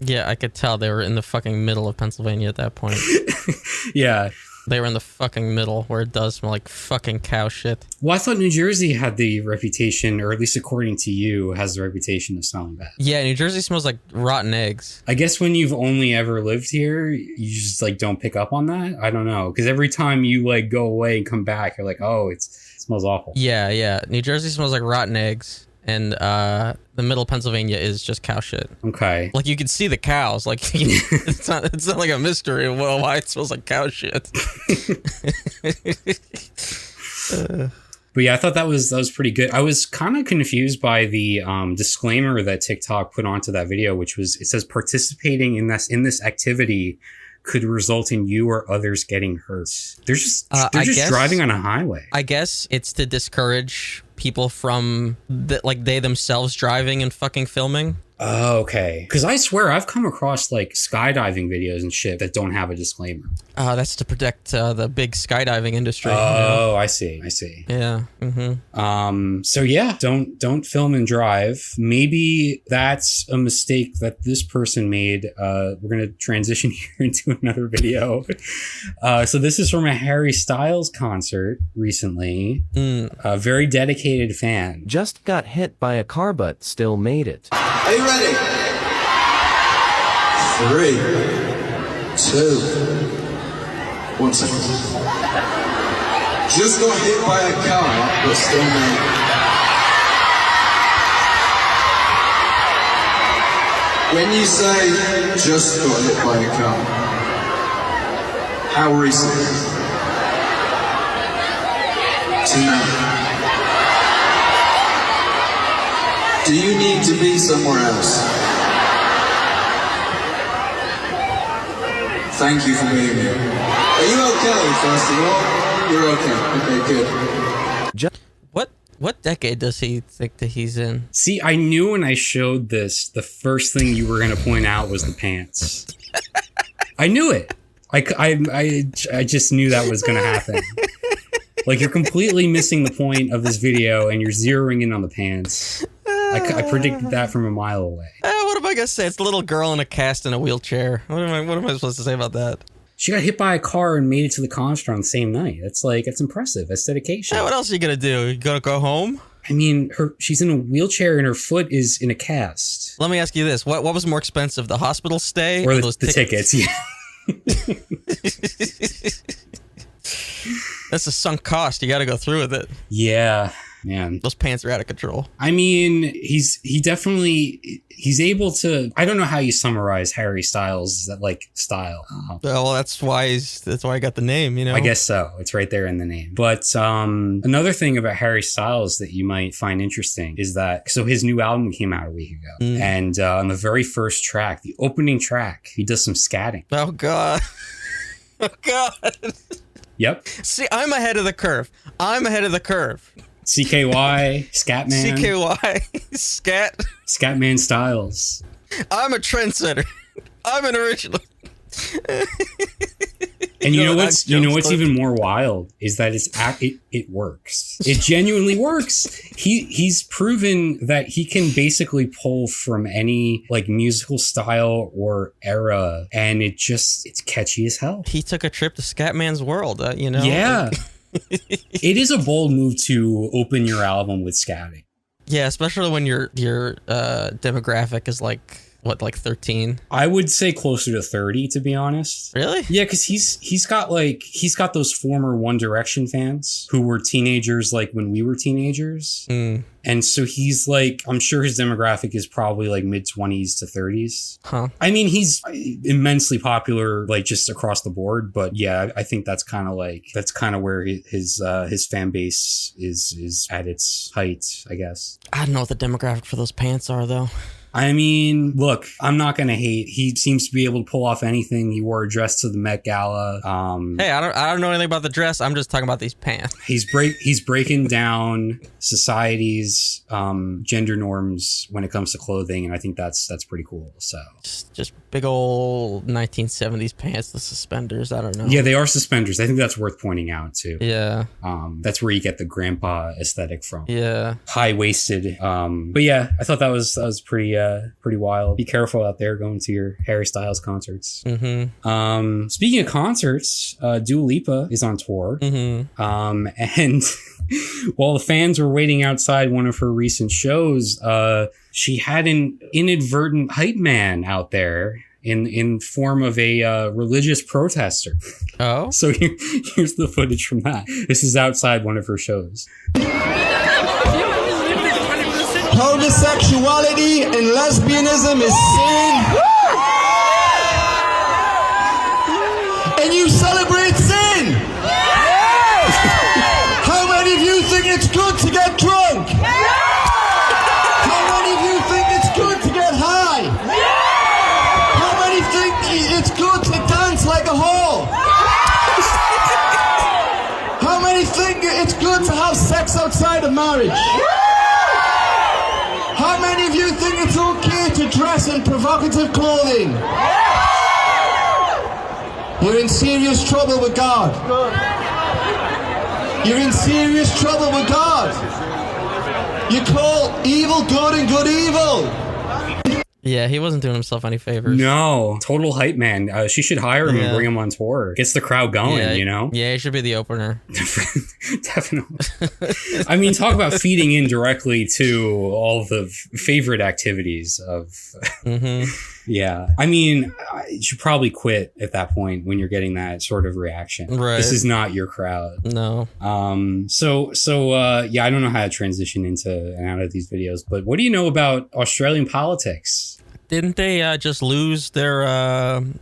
Speaker 2: Yeah, I could tell they were in the fucking middle of Pennsylvania at that point.
Speaker 1: Yeah.
Speaker 2: They were in the fucking middle where it does smell like fucking cow shit.
Speaker 1: Well, I thought New Jersey had the reputation, or at least according to you, has the reputation of smelling bad.
Speaker 2: Yeah, New Jersey smells like rotten eggs.
Speaker 1: I guess when you've only ever lived here, you just like don't pick up on that. I don't know. Because every time you like go away and come back, you're like, oh, it smells awful.
Speaker 2: Yeah. New Jersey smells like rotten eggs. And the middle of Pennsylvania is just cow shit.
Speaker 1: Okay.
Speaker 2: Like you can see the cows. Like it's not like a mystery. Well, why it smells like cow shit.
Speaker 1: But yeah, I thought that was pretty good. I was kind of confused by the disclaimer that TikTok put onto that video, which was, it says participating in this activity could result in you or others getting hurt. They're just driving on a highway.
Speaker 2: I guess it's to discourage people from they themselves driving and fucking filming.
Speaker 1: Oh, okay. Because I swear I've come across like skydiving videos and shit that don't have a disclaimer.
Speaker 2: That's to protect the big skydiving industry.
Speaker 1: Oh, I see.
Speaker 2: Yeah. Mm-hmm.
Speaker 1: So yeah, don't film and drive. Maybe that's a mistake that this person made. We're gonna transition here into another video. So this is from a Harry Styles concert recently. A very dedicated fan.
Speaker 8: Just got hit by a car but still made it.
Speaker 9: Are you ready? 3, 2, 1 second. Just got hit by a car, but still made it. When you say just got hit by a car, how recent? Tonight. Do you need to be somewhere else? Thank you for being here. Are you okay, first of all? You're okay. Okay, good.
Speaker 2: What decade does he think that he's in?
Speaker 1: See, I knew when I showed this, the first thing you were going to point out was the pants. I knew it. I just knew that was going to happen. Like, you're completely missing the point of this video, and you're zeroing in on the pants. I predicted that from a mile away.
Speaker 2: What am I gonna say? It's the little girl in a cast in a wheelchair. What am I supposed to say about that?
Speaker 1: She got hit by a car and made it to the concert on the same night. That's impressive. That's dedication.
Speaker 2: Yeah, what else are you gonna do? You gonna go home?
Speaker 1: I mean, she's in a wheelchair and her foot is in a cast.
Speaker 2: Let me ask you this: what was more expensive, the hospital stay
Speaker 1: or
Speaker 2: those
Speaker 1: the tickets? Yeah.
Speaker 2: That's a sunk cost. You got to go through with it.
Speaker 1: Yeah, man.
Speaker 2: Those pants are out of control.
Speaker 1: I mean, he's able to. I don't know how you summarize Harry Styles' style.
Speaker 2: Well, that's why I got the name. You know,
Speaker 1: I guess so. It's right there in the name. But another thing about Harry Styles that you might find interesting is that his new album came out a week ago, and on the very first track, the opening track, he does some scatting.
Speaker 2: Oh God. Oh God.
Speaker 1: Yep.
Speaker 2: See, I'm ahead of the curve.
Speaker 1: CKY, Scatman.
Speaker 2: CKY, Scat.
Speaker 1: Scatman Styles.
Speaker 2: I'm a trendsetter. I'm an original.
Speaker 1: And you know what's even more wild is that it works. It genuinely works. He's proven that he can basically pull from any musical style or era, and it's catchy as hell.
Speaker 2: He took a trip to Scatman's world,
Speaker 1: Yeah. It is a bold move to open your album with scatting.
Speaker 2: Yeah, especially when your demographic is what, like 13?
Speaker 1: I would say closer to 30, to be honest.
Speaker 2: Really?
Speaker 1: Yeah, because he's got those former One Direction fans who were teenagers like when we were teenagers. And so he's like, I'm sure his demographic is probably like mid-20s to 30s.
Speaker 2: Huh.
Speaker 1: I mean, he's immensely popular, like just across the board. But yeah, I think that's kind of where his fan base is at its height, I guess.
Speaker 2: I don't know what the demographic for those pants are, though.
Speaker 1: I mean, look, I'm not going to hate. He seems to be able to pull off anything. He wore a dress to the Met Gala.
Speaker 2: Hey, I don't know anything about the dress. I'm just talking about these pants.
Speaker 1: He's breaking down society's gender norms when it comes to clothing, and I think that's pretty cool. So
Speaker 2: just big old 1970s pants, the suspenders. I don't know.
Speaker 1: Yeah, they are suspenders. I think that's worth pointing out too.
Speaker 2: Yeah.
Speaker 1: That's where you get the grandpa aesthetic from.
Speaker 2: Yeah. High
Speaker 1: waisted. But yeah, I thought that was pretty wild. Be careful out there going to your Harry Styles concerts. Speaking of concerts, Dua Lipa is on tour. And while the fans were waiting outside one of her recent shows, she had an inadvertent hype man out there in form of a religious protester.
Speaker 2: Oh.
Speaker 1: So here's the footage from that. This is outside one of her shows.
Speaker 9: Homosexuality and lesbianism is sin. And you celebrate sin. How many of you think it's good to get drunk? How many of you think it's good to get high? How many think it's good to dance like a whore? How many think it's good to have sex outside of marriage? How many of you think it's okay to dress in provocative clothing? You're in serious trouble with God. You're in serious trouble with God. You call evil good and good evil.
Speaker 2: Yeah, he wasn't doing himself any favors.
Speaker 1: No, total hype man. She should hire him and bring him on tour. Gets the crowd going, you know?
Speaker 2: Yeah, he should be the opener.
Speaker 1: Definitely. I mean, talk about feeding in directly to all the favorite activities of... Yeah. I mean, you should probably quit at that point when you're getting that sort of reaction.
Speaker 2: Right.
Speaker 1: This is not your crowd.
Speaker 2: No.
Speaker 1: So yeah, I don't know how to transition into and out of these videos, but what do you know about Australian politics?
Speaker 2: Didn't they just lose their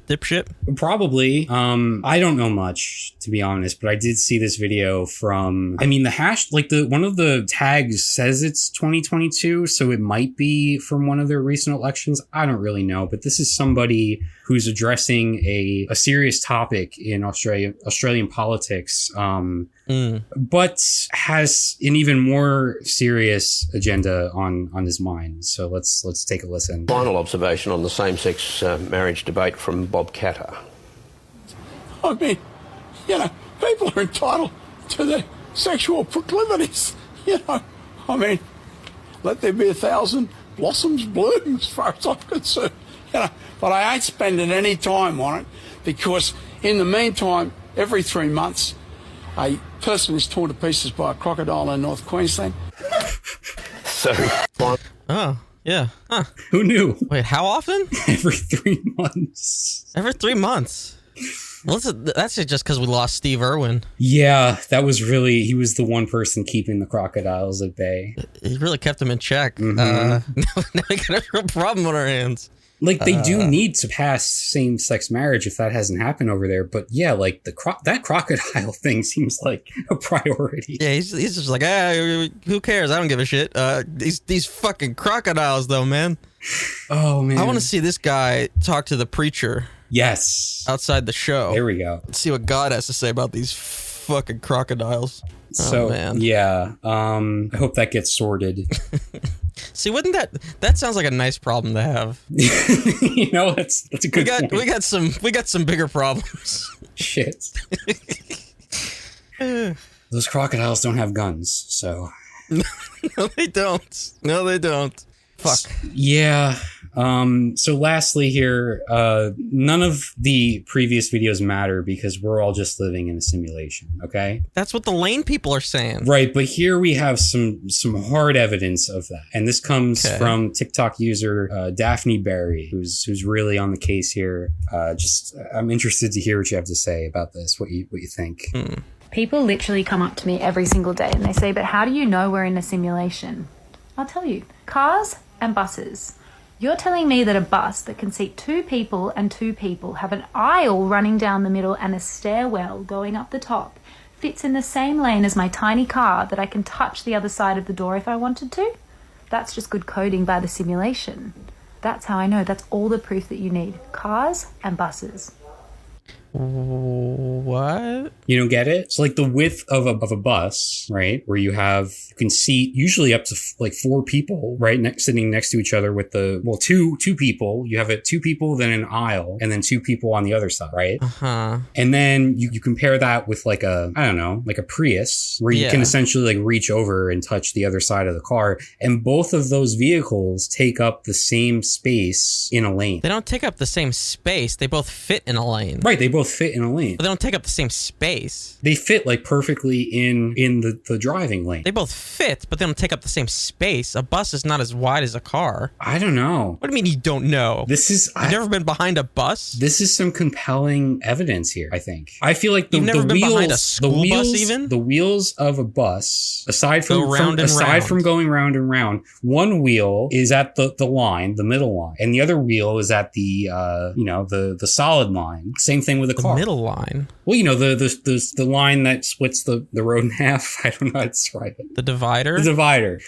Speaker 2: dipshit?
Speaker 1: Probably. I don't know much, to be honest, but I did see this video from, I mean, the hash, like one of the tags says it's 2022, so it might be from one of their recent elections. I don't really know, but this is somebody who's addressing a serious topic in Australian politics, but has an even more serious agenda on his mind. So let's take a listen.
Speaker 10: Final observation on the same-sex marriage debate from Bob Catter.
Speaker 11: I mean, you know, people are entitled to their sexual proclivities. You know, I mean, let there be 1,000 blossoms bloom as far as I'm concerned. You know, but I ain't spending any time on it because in the meantime, every 3 months, a person is torn to pieces by a crocodile in North Queensland.
Speaker 2: Oh, yeah. Huh.
Speaker 1: Who knew?
Speaker 2: Wait, how often?
Speaker 1: Every 3 months.
Speaker 2: Every 3 months. Well, that's just because we lost Steve Irwin.
Speaker 1: Yeah, that was really, he was the one person keeping the crocodiles at bay.
Speaker 2: He really kept them in check. Now we got a real problem on our hands.
Speaker 1: Like, they do need to pass same-sex marriage if that hasn't happened over there. But yeah, like, that crocodile thing seems like a priority.
Speaker 2: Yeah, he's just like, who cares? I don't give a shit. These fucking crocodiles, though, man.
Speaker 1: Oh, man.
Speaker 2: I want to see this guy talk to the preacher.
Speaker 1: Yes.
Speaker 2: Outside the show.
Speaker 1: There we go.
Speaker 2: Let's see what God has to say about these fucking crocodiles.
Speaker 1: So,
Speaker 2: man.
Speaker 1: Yeah. I hope that gets sorted.
Speaker 2: See, wouldn't that sounds like a nice problem to have?
Speaker 1: You know, that's a good point.
Speaker 2: We got some bigger problems.
Speaker 1: Shit. Those crocodiles don't have guns, so.
Speaker 2: No, they don't. Fuck.
Speaker 1: Yeah. So lastly here, none of the previous videos matter because we're all just living in a simulation, okay?
Speaker 2: That's what the lane people are saying.
Speaker 1: Right, but here we have some hard evidence of that. And this comes from TikTok user Daphne Berry, who's really on the case here. I'm interested to hear what you have to say about this, what you think.
Speaker 12: People literally come up to me every single day and they say, but how do you know we're in a simulation? I'll tell you. Cars and buses. You're telling me that a bus that can seat 2 people and 2 people, have an aisle running down the middle and a stairwell going up the top, fits in the same lane as my tiny car that I can touch the other side of the door if I wanted to? That's just good coding by the simulation. That's how I know. That's all the proof that you need. Cars and buses.
Speaker 2: What?
Speaker 1: You don't get it? So like the width of a bus, right? Where you can seat usually up to like 4 people, right? Sitting next to each other with two people. You have 2 people, then an aisle, and then 2 people on the other side, right? And then you compare that with like a Prius, where you can essentially like reach over and touch the other side of the car. And both of those vehicles take up the same space in a lane.
Speaker 2: They don't take up the same space. They both fit in a lane.
Speaker 1: Right. They both fit in a lane.
Speaker 2: But they don't take up the same space.
Speaker 1: They fit like perfectly in the driving lane.
Speaker 2: They both fit, but they don't take up the same space. A bus is not as wide as a car.
Speaker 1: I don't know.
Speaker 2: What do you mean you don't know?
Speaker 1: You've
Speaker 2: never been behind a bus?
Speaker 1: This is some compelling evidence here, I think. I feel like the
Speaker 2: behind a school bus even?
Speaker 1: The wheels of a bus, aside from going round and round, one wheel is at the line, the middle line, and the other wheel is at the solid line. Same thing with a car.
Speaker 2: The middle line.
Speaker 1: Well, the line that splits the road in half. I don't know how to describe it.
Speaker 2: The divider?
Speaker 1: The divider.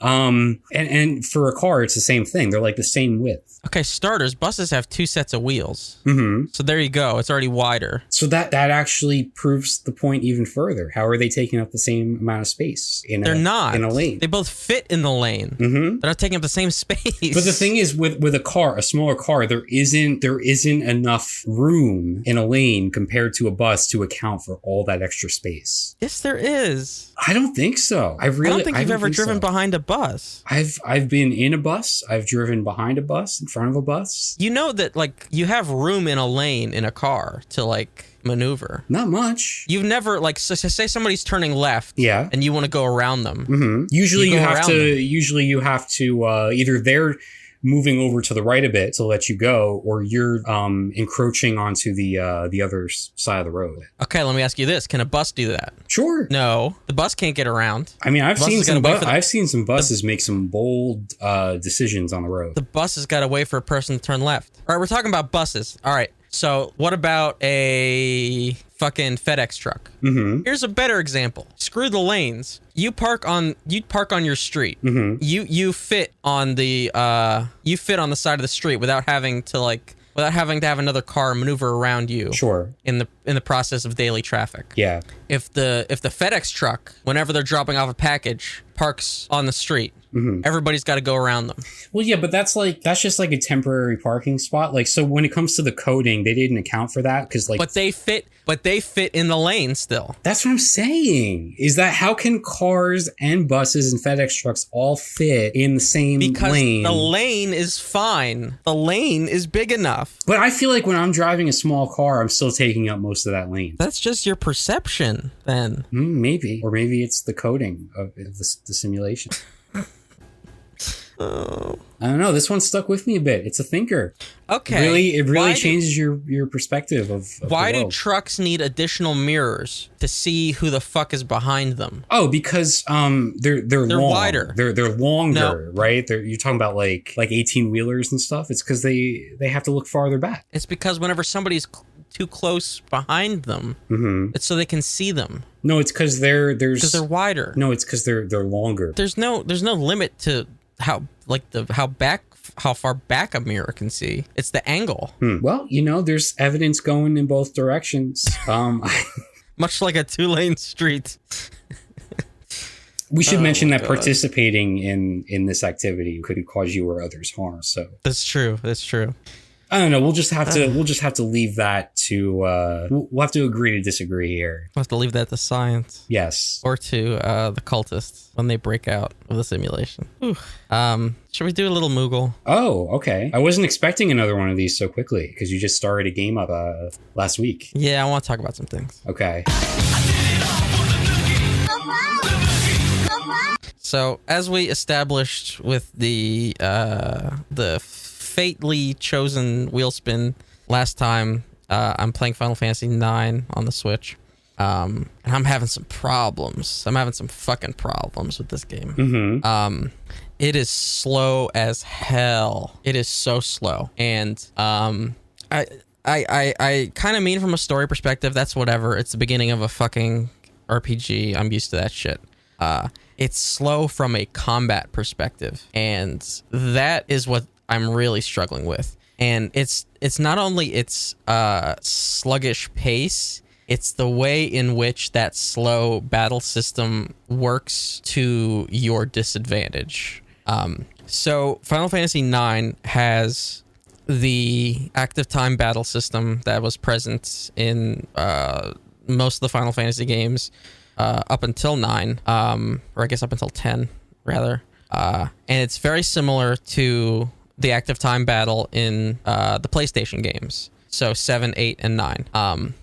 Speaker 1: And for a car, it's the same thing. They're like the same width.
Speaker 2: Okay, starters, buses have 2 sets of wheels.
Speaker 1: Mm-hmm.
Speaker 2: So there you go. It's already wider.
Speaker 1: So that actually proves the point even further. How are they taking up the same amount of space
Speaker 2: They're not.
Speaker 1: in a lane?
Speaker 2: They both fit in the lane.
Speaker 1: Mm-hmm.
Speaker 2: They're not taking up the same space.
Speaker 1: But the thing is, with a car, a smaller car, there isn't enough room in a lane compared to a bus to account for all that extra space.
Speaker 2: Yes, there is.
Speaker 1: I don't think so. I don't
Speaker 2: think you've ever driven behind a bus.
Speaker 1: I've been in a bus. I've driven behind a bus, in front of a bus.
Speaker 2: You know that like you have room in a lane in a car to like maneuver.
Speaker 1: Not much.
Speaker 2: You've never like say somebody's turning left.
Speaker 1: Yeah.
Speaker 2: And you want to go around them.
Speaker 1: Mm-hmm. Usually you have to either they're moving over to the right a bit to let you go, or you're encroaching onto the other side of the road.
Speaker 2: Okay, let me ask you this: can a bus do that?
Speaker 1: Sure.
Speaker 2: No, the bus can't get around.
Speaker 1: I mean, I've seen some buses make some bold decisions on the road.
Speaker 2: The bus has got to wait for a person to turn left. All right, we're talking about buses. All right, so what about a fucking FedEx truck?
Speaker 1: Mm-hmm.
Speaker 2: Here's a better example. Screw the lanes. You park on your street.
Speaker 1: Mm-hmm.
Speaker 2: You fit on the side of the street without having to have another car maneuver around you.
Speaker 1: Sure.
Speaker 2: In the process of daily traffic.
Speaker 1: Yeah.
Speaker 2: If the FedEx truck, whenever they're dropping off a package, parks on the street,
Speaker 1: mm-hmm.
Speaker 2: everybody's got to go around them.
Speaker 1: Well, yeah, but that's just like a temporary parking spot. Like, so when it comes to the coding, they didn't account for that because like.
Speaker 2: But they fit in the lane still.
Speaker 1: That's what I'm saying. Is that how can cars and buses and FedEx trucks all fit in the same lane?
Speaker 2: Because the lane is fine. The lane is big enough.
Speaker 1: But I feel like when I'm driving a small car, I'm still taking up most of that lane.
Speaker 2: That's just your perception, then.
Speaker 1: Maybe. Or maybe it's the coding of the simulation.
Speaker 2: Oh.
Speaker 1: I don't know. This one stuck with me a bit. It's a thinker.
Speaker 2: Okay.
Speaker 1: It really changes your perspective of
Speaker 2: why
Speaker 1: the
Speaker 2: do
Speaker 1: world.
Speaker 2: trucks need additional mirrors to see who the fuck is behind them?
Speaker 1: Oh, because they're long.
Speaker 2: Wider.
Speaker 1: They're longer, right? You're talking about like 18-wheelers and stuff. It's because they have to look farther back.
Speaker 2: It's because whenever somebody's too close behind them,
Speaker 1: mm-hmm.
Speaker 2: it's so they can see them.
Speaker 1: No, it's because they're
Speaker 2: wider.
Speaker 1: No, it's because they're longer.
Speaker 2: There's no limit to how far back a mirror can see. It's the angle.
Speaker 1: Well, there's evidence going in both directions.
Speaker 2: Much like a 2-lane street.
Speaker 1: We should mention that participating in this activity could cause you or others harm. So
Speaker 2: that's true.
Speaker 1: I don't know. We'll just have to leave that to. We'll have to agree to disagree here.
Speaker 2: We'll have to leave that to science.
Speaker 1: Yes.
Speaker 2: Or to the cultists when they break out of the simulation. Should we do a little Moogle?
Speaker 1: Oh, okay. I wasn't expecting another one of these so quickly because you just started a game up last week.
Speaker 2: Yeah, I want to talk about some things.
Speaker 1: Okay.
Speaker 2: So, as we established with the fatally chosen wheel spin last time, I'm playing Final Fantasy IX on the Switch, and I'm having some problems. I'm having some fucking problems with this game.
Speaker 1: Mm-hmm.
Speaker 2: It is slow as hell. It is so slow, and I kind of mean from a story perspective. That's whatever. It's the beginning of a fucking RPG. I'm used to that shit. It's slow from a combat perspective, and that is what I'm really struggling with. And it's not only its sluggish pace, it's the way in which that slow battle system works to your disadvantage. So Final Fantasy IX has the active time battle system that was present in most of the Final Fantasy games up until 9, or I guess up until 10, rather. And it's very similar to the active time battle in the PlayStation games, so 7, 8, and 9.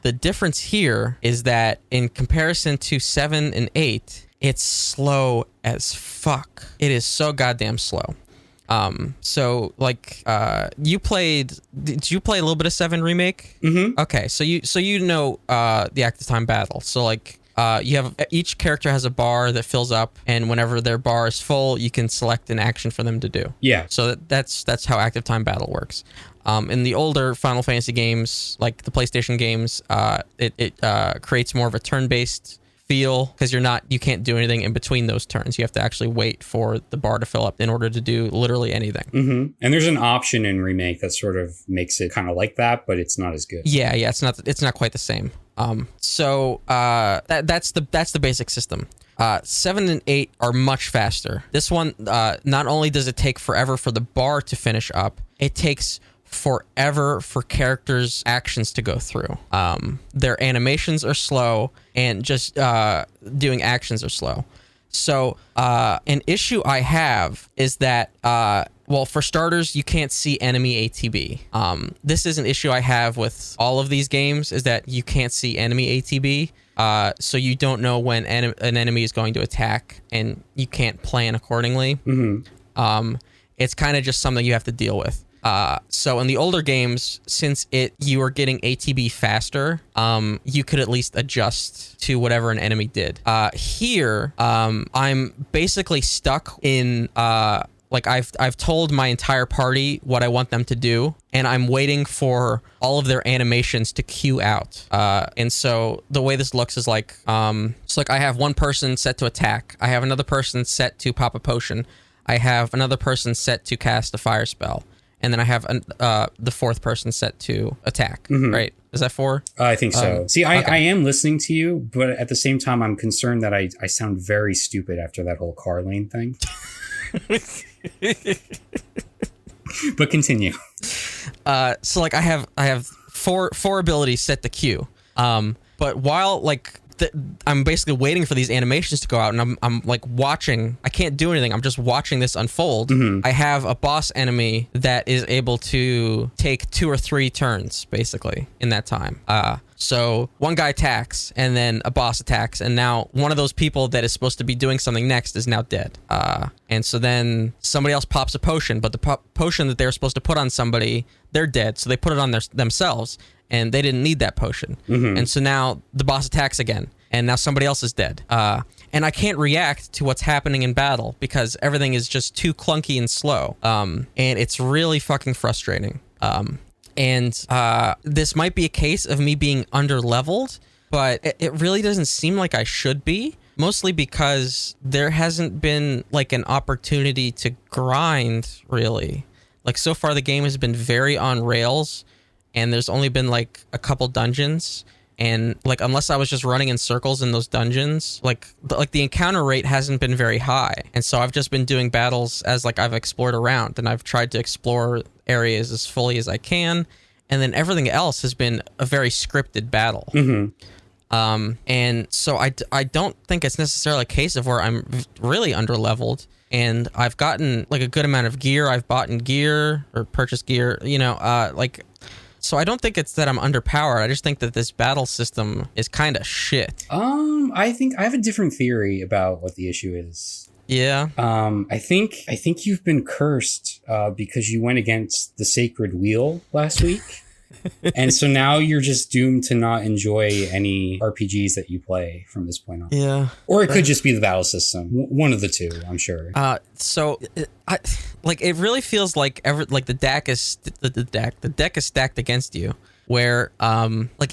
Speaker 2: The difference here is that in comparison to 7 and 8, it's slow as fuck. It is so goddamn slow. So like, did you play a little bit of 7 Remake?
Speaker 1: Mm-hmm.
Speaker 2: Okay, so you know the active time battle. So like, you have each character has a bar that fills up, and whenever their bar is full, you can select an action for them to do.
Speaker 1: Yeah.
Speaker 2: So that's how active time battle works. In the older Final Fantasy games, like the PlayStation games, it creates more of a turn-based feel because you can't do anything in between those turns. You have to actually wait for the bar to fill up in order to do literally anything.
Speaker 1: Mm-hmm. And there's an option in Remake that sort of makes it kind of like that, but it's not as good.
Speaker 2: Yeah, it's not quite the same. So that's the basic system. 7 and 8 are much faster. This one, not only does it take forever for the bar to finish up, it takes forever for characters' actions to go through. Their animations are slow, and just doing actions are slow. So an issue I have is that, well, for starters, you can't see enemy ATB. This is an issue I have with all of these games, is that you can't see enemy ATB. So you don't know when an enemy is going to attack, and you can't plan accordingly.
Speaker 1: Mm-hmm.
Speaker 2: It's kind of just something you have to deal with. So in the older games, since you are getting ATB faster, you could at least adjust to whatever an enemy did. Here, I'm basically stuck in, like I've told my entire party what I want them to do, and I'm waiting for all of their animations to queue out. And so the way this looks is like, it's like I have one person set to attack. I have another person set to pop a potion. I have another person set to cast a fire spell. And then I have the fourth person set to attack,
Speaker 1: mm-hmm.
Speaker 2: right? Is that 4?
Speaker 1: I think so. See,
Speaker 2: okay.
Speaker 1: I am listening to you, but at the same time, I'm concerned that I sound very stupid after that whole car lane thing. But continue.
Speaker 2: So like I have four abilities set to queue. But while like I'm basically waiting for these animations to go out, and I'm like watching. I can't do anything. I'm just watching this unfold.
Speaker 1: Mm-hmm.
Speaker 2: I have a boss enemy that is able to take 2 or 3 turns basically in that time. So one guy attacks, and then a boss attacks, and now one of those people that is supposed to be doing something next is now dead. And so then somebody else pops a potion, but the potion that they're supposed to put on somebody, they're dead, so they put it on themselves. And they didn't need that potion. Mm-hmm. And so now the boss attacks again, and now somebody else is dead. And I can't react to what's happening in battle because everything is just too clunky and slow. And it's really fucking frustrating. And this might be a case of me being under-leveled, but it really doesn't seem like I should be. Mostly because there hasn't been like an opportunity to grind, really. Like so far the game has been very on rails, and there's only been like a couple dungeons, and like unless I was just running in circles in those dungeons, like the encounter rate hasn't been very high. And so I've just been doing battles as like I've explored around, and I've tried to explore areas as fully as I can, and then everything else has been a very scripted battle. And so I don't think it's necessarily a case of where I'm really underleveled, and I've gotten like a good amount of gear. I've bought in gear or purchased gear, so I don't think it's that I'm underpowered. I just think that this battle system is kind of shit.
Speaker 1: I think I have a different theory about what the issue is.
Speaker 2: Yeah.
Speaker 1: I think you've been cursed because you went against the sacred wheel last week. And so now you're just doomed to not enjoy any RPGs that you play from this point on.
Speaker 2: Yeah.
Speaker 1: Or it could just be the battle system. One of the two, I'm sure.
Speaker 2: So it really feels like the deck is stacked against you, where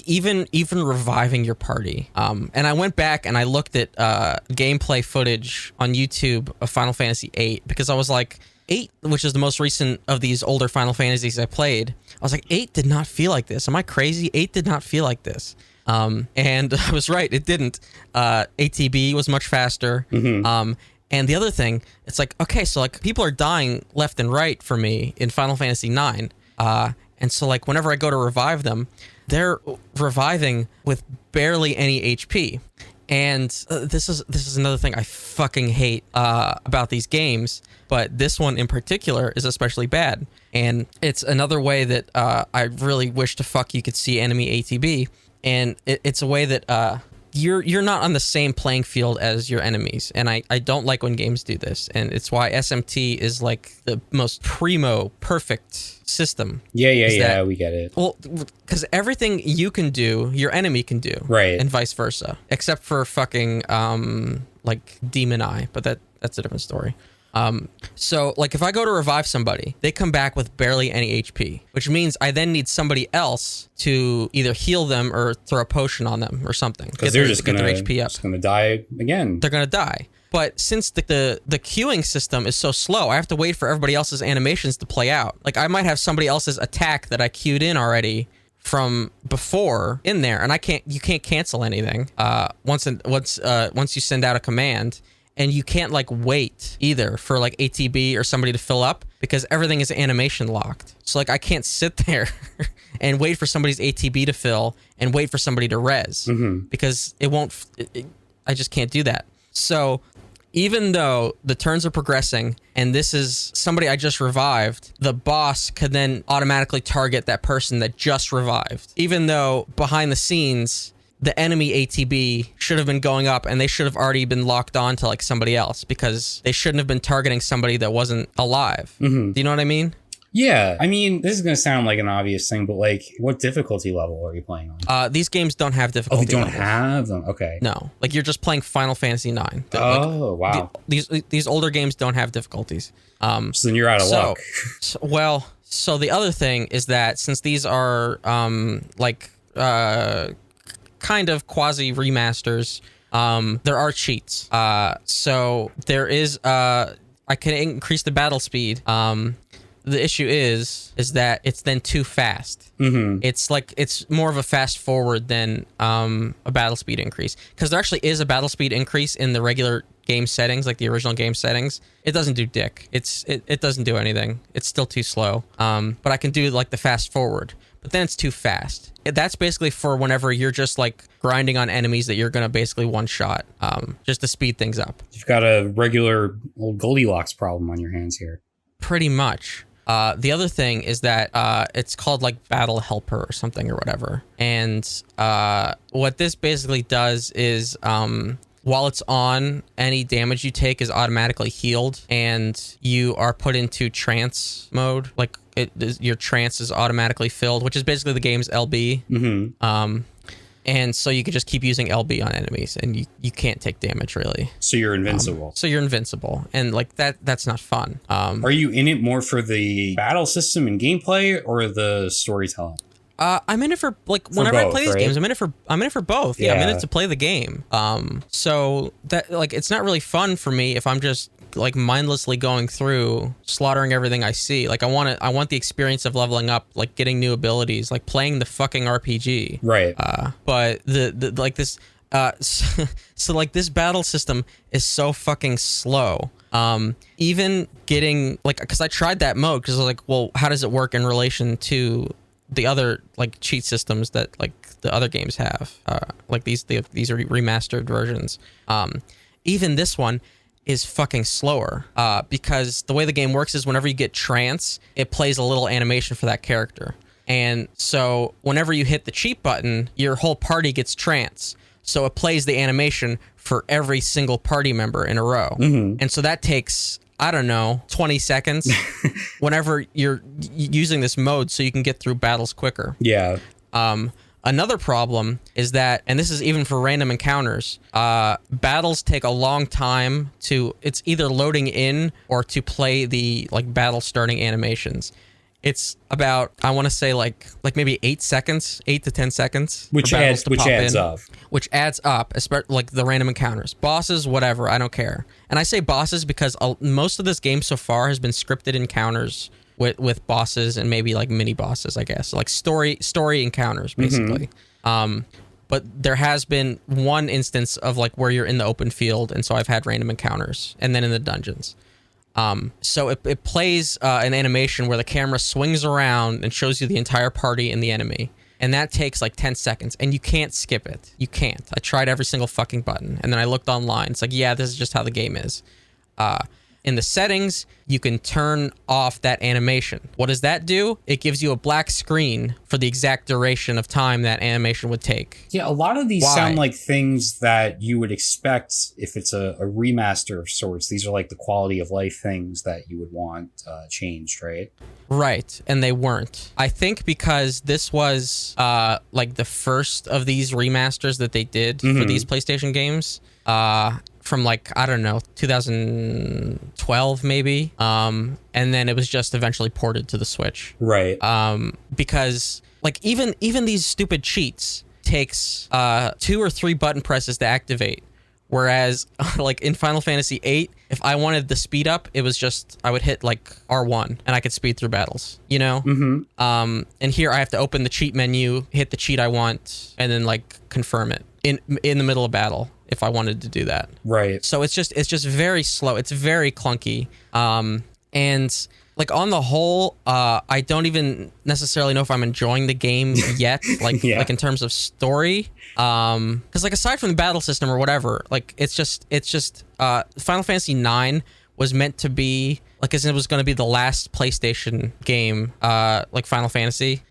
Speaker 2: even reviving your party. And I went back and I looked at gameplay footage on YouTube of Final Fantasy VIII, because I was like, 8, which is the most recent of these older Final Fantasies I played, I was like, 8 did not feel like this. Am I crazy? 8 did not feel like this. And I was right, it didn't. ATB was much faster. And the other thing, it's like, okay, so like people are dying left and right for me in Final Fantasy IX. And so like whenever I go to revive them, they're reviving with barely any HP. And this is another thing I fucking hate about these games, but this one in particular is especially bad. And it's another way that I really wish to fuck you could see enemy ATB. And it's a way that you're not on the same playing field as your enemies. And I don't like when games do this. And it's why SMT is like the most primo perfect system.
Speaker 1: Yeah, we get it.
Speaker 2: Well, because everything you can do, your enemy can do.
Speaker 1: Right.
Speaker 2: And vice versa. Except for fucking like Demon Eye, but that's a different story. So like if I go to revive somebody, they come back with barely any HP, which means I then need somebody else to either heal them or throw a potion on them or something.
Speaker 1: Because they're just
Speaker 2: get
Speaker 1: gonna,
Speaker 2: their HP up.
Speaker 1: just gonna die again.
Speaker 2: They're gonna die. But since the queuing system is so slow, I have to wait for everybody else's animations to play out. Like I might have somebody else's attack that I queued in already from before in there, and you can't cancel anything once you send out a command. And you can't like wait either for like ATB or somebody to fill up, because everything is animation locked. So like I can't sit there and wait for somebody's ATB to fill and wait for somebody to res, because it won't. I just can't do that. So even though the turns are progressing and this is somebody I just revived, the boss could then automatically target that person that just revived, even though behind the scenes the enemy ATB should have been going up and they should have already been locked on to like somebody else, because they shouldn't have been targeting somebody that wasn't alive. Do you know what I mean?
Speaker 1: Yeah. I mean, this is going to sound like an obvious thing, but like what difficulty level are you playing on?
Speaker 2: These games don't have difficulty
Speaker 1: levels. Oh, they don't
Speaker 2: levels.
Speaker 1: have them? Okay.
Speaker 2: No. Like you're just playing Final Fantasy IX.
Speaker 1: Wow.
Speaker 2: These older games don't have difficulties.
Speaker 1: So then you're out of luck.
Speaker 2: So the other thing is that since these are kind of quasi remasters, there are cheats. So there is I can increase the battle speed. The issue is that it's then too fast. It's more of a fast forward than a battle speed increase, because there actually is a battle speed increase in the regular game settings, like the original game settings. It doesn't do dick. It doesn't do anything. It's still too slow. But I can do like the fast forward, but then it's too fast. That's basically for whenever you're just like grinding on enemies that you're gonna basically one shot, just to speed things up.
Speaker 1: You've got a regular old Goldilocks problem on your hands here.
Speaker 2: Pretty much. The other thing is that it's called like Battle Helper or something or whatever. And what this basically does is while it's on, any damage you take is automatically healed and you are put into trance mode. Like your trance is automatically filled, which is basically the game's LB. And so you can just keep using LB on enemies and you can't take damage really.
Speaker 1: So you're invincible.
Speaker 2: And like that's not fun.
Speaker 1: Are you in it more for the battle system and gameplay or the storytelling?
Speaker 2: I'm in it for like whenever
Speaker 1: both,
Speaker 2: I play these
Speaker 1: right?
Speaker 2: games, I'm in it for both. Yeah, I'm in it to play the game. So that like it's not really fun for me if I'm just like mindlessly going through slaughtering everything I see. Like I want the experience of leveling up, like getting new abilities, like playing the fucking RPG.
Speaker 1: Right.
Speaker 2: But the like this so like this battle system is so fucking slow. Even getting like, because I tried that mode because I was like, well, how does it work in relation to the other like cheat systems that like the other games have? Like these are remastered versions. Even this one is fucking slower because the way the game works is whenever you get trance, it plays a little animation for that character. And so whenever you hit the cheat button, your whole party gets trance. So it plays the animation for every single party member in a row. And so that takes, I don't know, 20 seconds whenever you're using this mode so you can get through battles quicker.
Speaker 1: Yeah.
Speaker 2: Another problem is that, and this is even for random encounters, battles take a long time it's either loading in or to play the like battle starting animations. It's about, I want to say like maybe 8 to 10 seconds.
Speaker 1: Which adds up.
Speaker 2: Which adds up, especially like the random encounters. Bosses, whatever, I don't care. And I say bosses because most of this game so far has been scripted encounters with bosses and maybe like mini bosses, I guess. Like story encounters, basically. But there has been one instance of like where you're in the open field, and so I've had random encounters, and then in the dungeons. So it plays an animation where the camera swings around and shows you the entire party and the enemy. And that takes like 10 seconds, and you can't skip it. You can't. I tried every single fucking button, and then I looked online. It's like, yeah, this is just how the game is. In the settings, you can turn off that animation. What does that do? It gives you a black screen for the exact duration of time that animation would take.
Speaker 1: Yeah, a lot of these sound like things that you would expect if it's a remaster of sorts. These are like the quality of life things that you would want changed, right?
Speaker 2: Right, and they weren't. I think because this was like the first of these remasters that they did for these PlayStation games. From like, I don't know, 2012 maybe. And then it was just eventually ported to the Switch.
Speaker 1: Right.
Speaker 2: Because like even these stupid cheats takes 2 or 3 button presses to activate. Whereas like in Final Fantasy VIII, if I wanted the speed up, it was just, I would hit like R1 and I could speed through battles, you know? And here I have to open the cheat menu, hit the cheat I want, and then like confirm it in the middle of battle if I wanted to do that.
Speaker 1: Right.
Speaker 2: So it's just very slow. It's very clunky. And like on the whole, I don't even necessarily know if I'm enjoying the game yet. Like like in terms of story, because like aside from the battle system or whatever, like it's just Final Fantasy IX was meant to be like, as it was going to be the last PlayStation game, like Final Fantasy.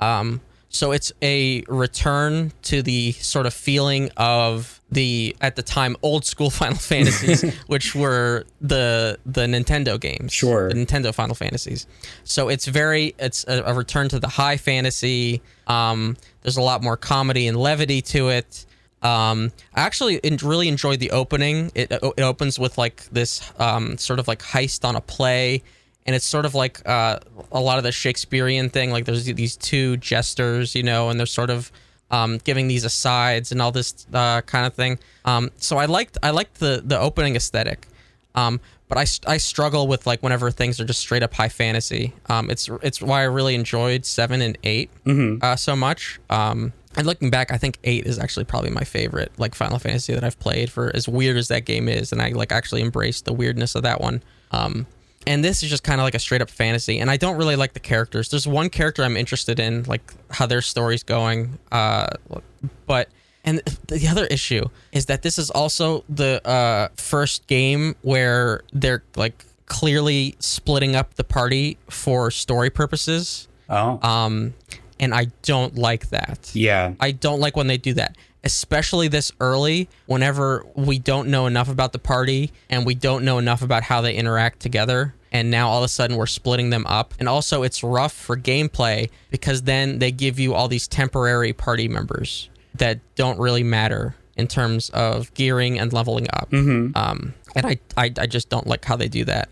Speaker 2: So it's a return to the sort of feeling of the, at the time, old school Final Fantasies, which were the Nintendo games.
Speaker 1: Sure.
Speaker 2: The Nintendo Final Fantasies. So it's a return to the high fantasy. There's a lot more comedy and levity to it. I actually really enjoyed the opening. It opens with like this sort of like heist on a play. And it's sort of like a lot of the Shakespearean thing. Like there's these 2 jesters, you know, and they're sort of giving these asides and all this kind of thing. So I liked the opening aesthetic. But I struggle with like whenever things are just straight up high fantasy. It's why I really enjoyed 7 and 8 so much. And looking back, I think 8 is actually probably my favorite like Final Fantasy that I've played, for as weird as that game is. And I like actually embraced the weirdness of that one. And this is just kind of like a straight up fantasy. And I don't really like the characters. There's one character I'm interested in, like how their story's going. But the other issue is that this is also the first game where they're like clearly splitting up the party for story purposes.
Speaker 1: Oh.
Speaker 2: And I don't like that.
Speaker 1: Yeah.
Speaker 2: I don't like when they do that. Especially this early, whenever we don't know enough about the party and we don't know enough about how they interact together. And now all of a sudden we're splitting them up. And also it's rough for gameplay because then they give you all these temporary party members that don't really matter in terms of gearing and leveling up. And I just don't like how they do that.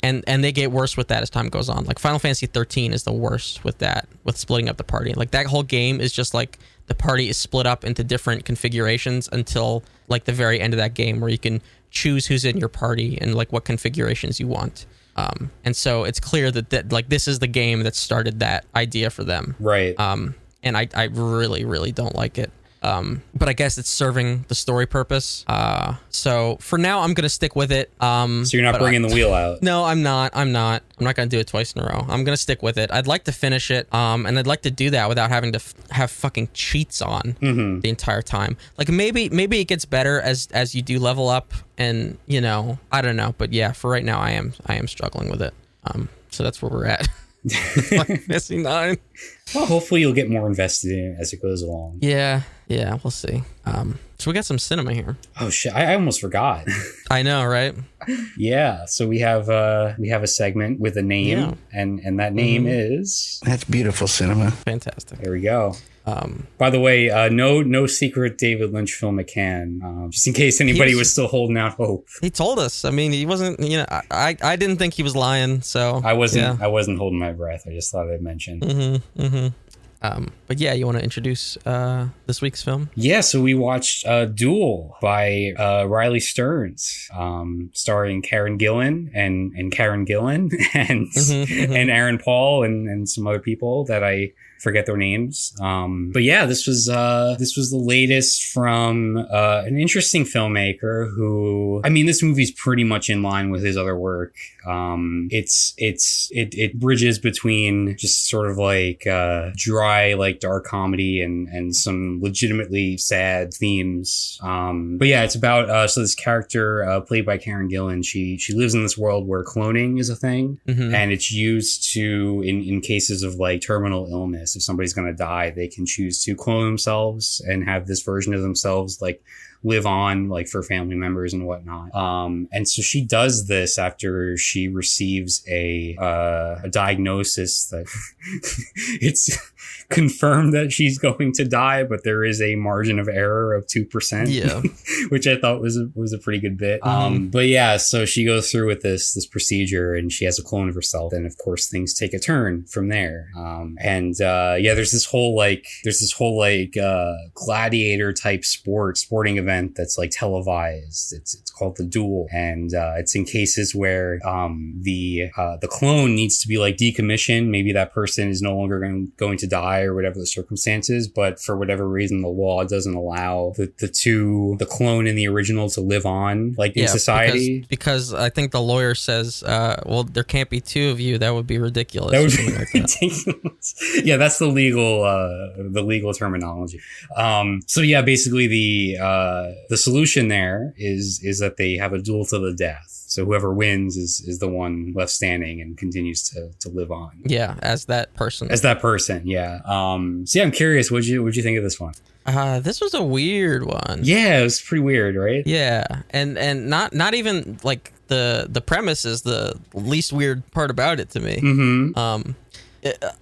Speaker 2: And they get worse with that as time goes on. Like Final Fantasy 13 is the worst with that, with splitting up the party. Like that whole game is just like the party is split up into different configurations until like the very end of that game, where you can choose who's in your party and like what configurations you want. And so it's clear that like this is the game that started that idea for them.
Speaker 1: Right.
Speaker 2: And I really, really don't like it. but I guess it's serving the story purpose. So for now, I'm gonna stick with it.
Speaker 1: So you're not bringing the wheel out?
Speaker 2: No, I'm not gonna do it twice in a row. I'm gonna stick with it. I'd like to finish it, and I'd like to do that without having to have fucking cheats on the entire time. Like maybe it gets better as you do level up, and you know, I don't know, but yeah, for right now, I am struggling with it. So that's where we're at. Missing 9.
Speaker 1: Well, hopefully you'll get more invested in it as it goes along.
Speaker 2: Yeah, we'll see. So we got some cinema here.
Speaker 1: Oh shit, I almost forgot.
Speaker 2: I know, right?
Speaker 1: Yeah, so we have a segment with a name, and that name is...
Speaker 7: That's beautiful cinema.
Speaker 2: Fantastic.
Speaker 1: There we go. By the way, no secret David Lynch film at Cannes, just in case anybody was still holding out hope.
Speaker 2: He told us. I mean, he wasn't, you know, I didn't think he was lying, so...
Speaker 1: I wasn't holding my breath. I just thought I'd mention.
Speaker 2: But yeah, you want to introduce this week's film?
Speaker 1: Yeah, so we watched Duel by Riley Stearns, starring Karen Gillan and Karen Gillan and Aaron Paul and some other people that I forget their names. But yeah, this was the latest from an interesting filmmaker who, I mean, this movie's pretty much in line with his other work. It bridges between just sort of like dry, like dark comedy and some legitimately sad themes. But yeah, it's about so this character played by Karen Gillan, she lives in this world where cloning is a thing, and it's used to in cases of like terminal illness. If somebody's going to die, they can choose to clone themselves and have this version of themselves like live on, like for family members and whatnot. And so she does this after she receives a diagnosis that it's confirmed that she's going to die, but there is a margin of error of 2%.
Speaker 2: Yeah.
Speaker 1: Which I thought was a pretty good bit. But yeah, so she goes through with this procedure and she has a clone of herself. And of course things take a turn from there. Yeah, there's this whole gladiator type sporting event that's like televised. It's called the Duel, and it's in cases where the clone needs to be like decommissioned. Maybe that person is no longer going to die or whatever the circumstances, but for whatever reason the law doesn't allow the clone and the original to live on like in society.
Speaker 2: Because I think the lawyer says, well, there can't be two of you. That would be ridiculous.
Speaker 1: That would be ridiculous. Yeah, that's the legal terminology. So yeah, basically the solution there is that they have a duel to the death. So whoever wins is the one left standing and continues to live on.
Speaker 2: Yeah, as that person.
Speaker 1: Yeah. So yeah, I'm curious, what'd you think of this one?
Speaker 2: This was a weird one.
Speaker 1: Yeah, it was pretty weird, right?
Speaker 2: Yeah, and not even like the premise is the least weird part about it to me.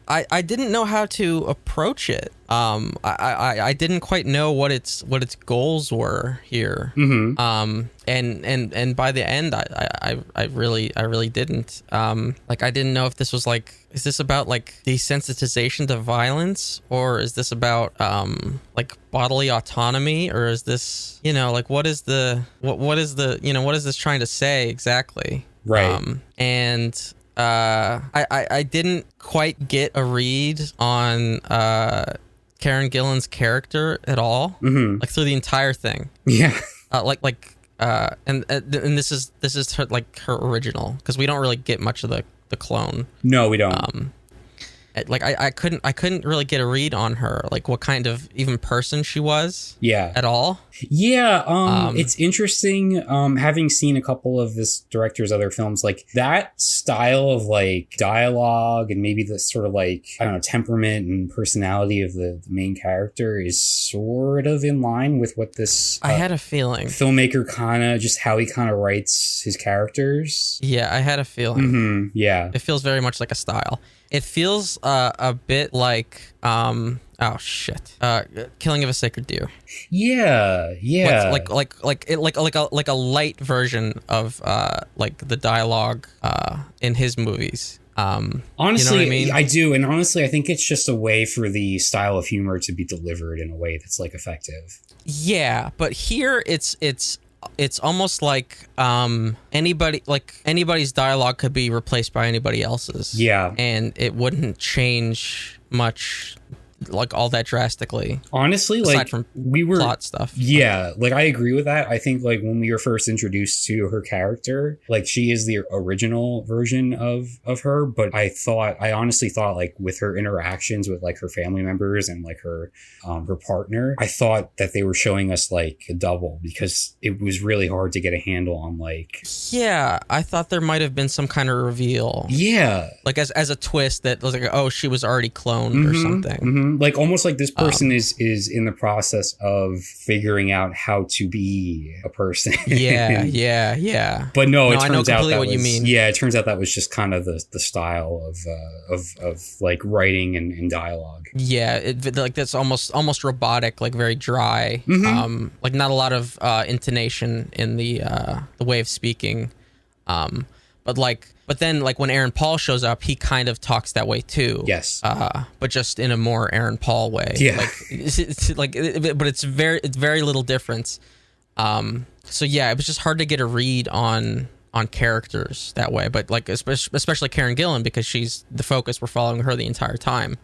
Speaker 2: I didn't know how to approach it. I didn't quite know what its goals were here. And by the end, I really didn't. Like I didn't know if this was like, is this about like desensitization to violence, or is this about like bodily autonomy, or is this, you know, like what is this trying to say exactly?
Speaker 1: Right.
Speaker 2: I didn't quite get a read on Karen Gillan's character at all, like through the entire thing.
Speaker 1: Yeah.
Speaker 2: And this is her, like her original, because we don't really get much of the clone.
Speaker 1: No, we don't.
Speaker 2: Like I couldn't really get a read on her, like what kind of even person she was.
Speaker 1: Yeah.
Speaker 2: At all.
Speaker 1: Yeah. It's interesting. Having seen a couple of this director's other films, like that style of like dialogue and maybe the sort of like, I don't know, temperament and personality of the main character is sort of in line with what this
Speaker 2: I had a feeling
Speaker 1: filmmaker kind of just how he kind of writes his characters.
Speaker 2: Yeah, I had a feeling.
Speaker 1: Yeah.
Speaker 2: It feels very much like a style. It feels a bit like Killing of a Sacred Deer.
Speaker 1: Yeah.
Speaker 2: Like a light version of like the dialogue in his movies.
Speaker 1: Honestly,
Speaker 2: you know what I mean?
Speaker 1: I do, and honestly, I think it's just a way for the style of humor to be delivered in a way that's like effective.
Speaker 2: Yeah, but here it's almost like anybody's dialogue could be replaced by anybody else's.
Speaker 1: Yeah.
Speaker 2: And it wouldn't change much like all that drastically.
Speaker 1: Honestly,
Speaker 2: aside
Speaker 1: like
Speaker 2: from
Speaker 1: we were
Speaker 2: plot stuff.
Speaker 1: Yeah, like I agree with that. I think like when we were first introduced to her character, like she is the original version of her, but I honestly thought like with her interactions with like her family members and like her partner, I thought that they were showing us like a double, because it was really hard to get a handle on like.
Speaker 2: Yeah, I thought there might have been some kind of reveal.
Speaker 1: Yeah, like
Speaker 2: as a twist that was like, oh, she was already cloned or something.
Speaker 1: Like almost like this person is in the process of figuring out how to be a person. Yeah. But no, it turns out that you mean. Yeah, it turns out that was just kind of the style of like writing and dialogue.
Speaker 2: Yeah, like that's almost robotic, like very dry. Like not a lot of intonation in the way of speaking. But then like when Aaron Paul shows up, he kind of talks that way too.
Speaker 1: Yes.
Speaker 2: But just in a more Aaron Paul way.
Speaker 1: Yeah.
Speaker 2: But it's very little difference. So yeah, it was just hard to get a read on characters that way. But like especially Karen Gillan, because she's the focus. We're following her the entire time.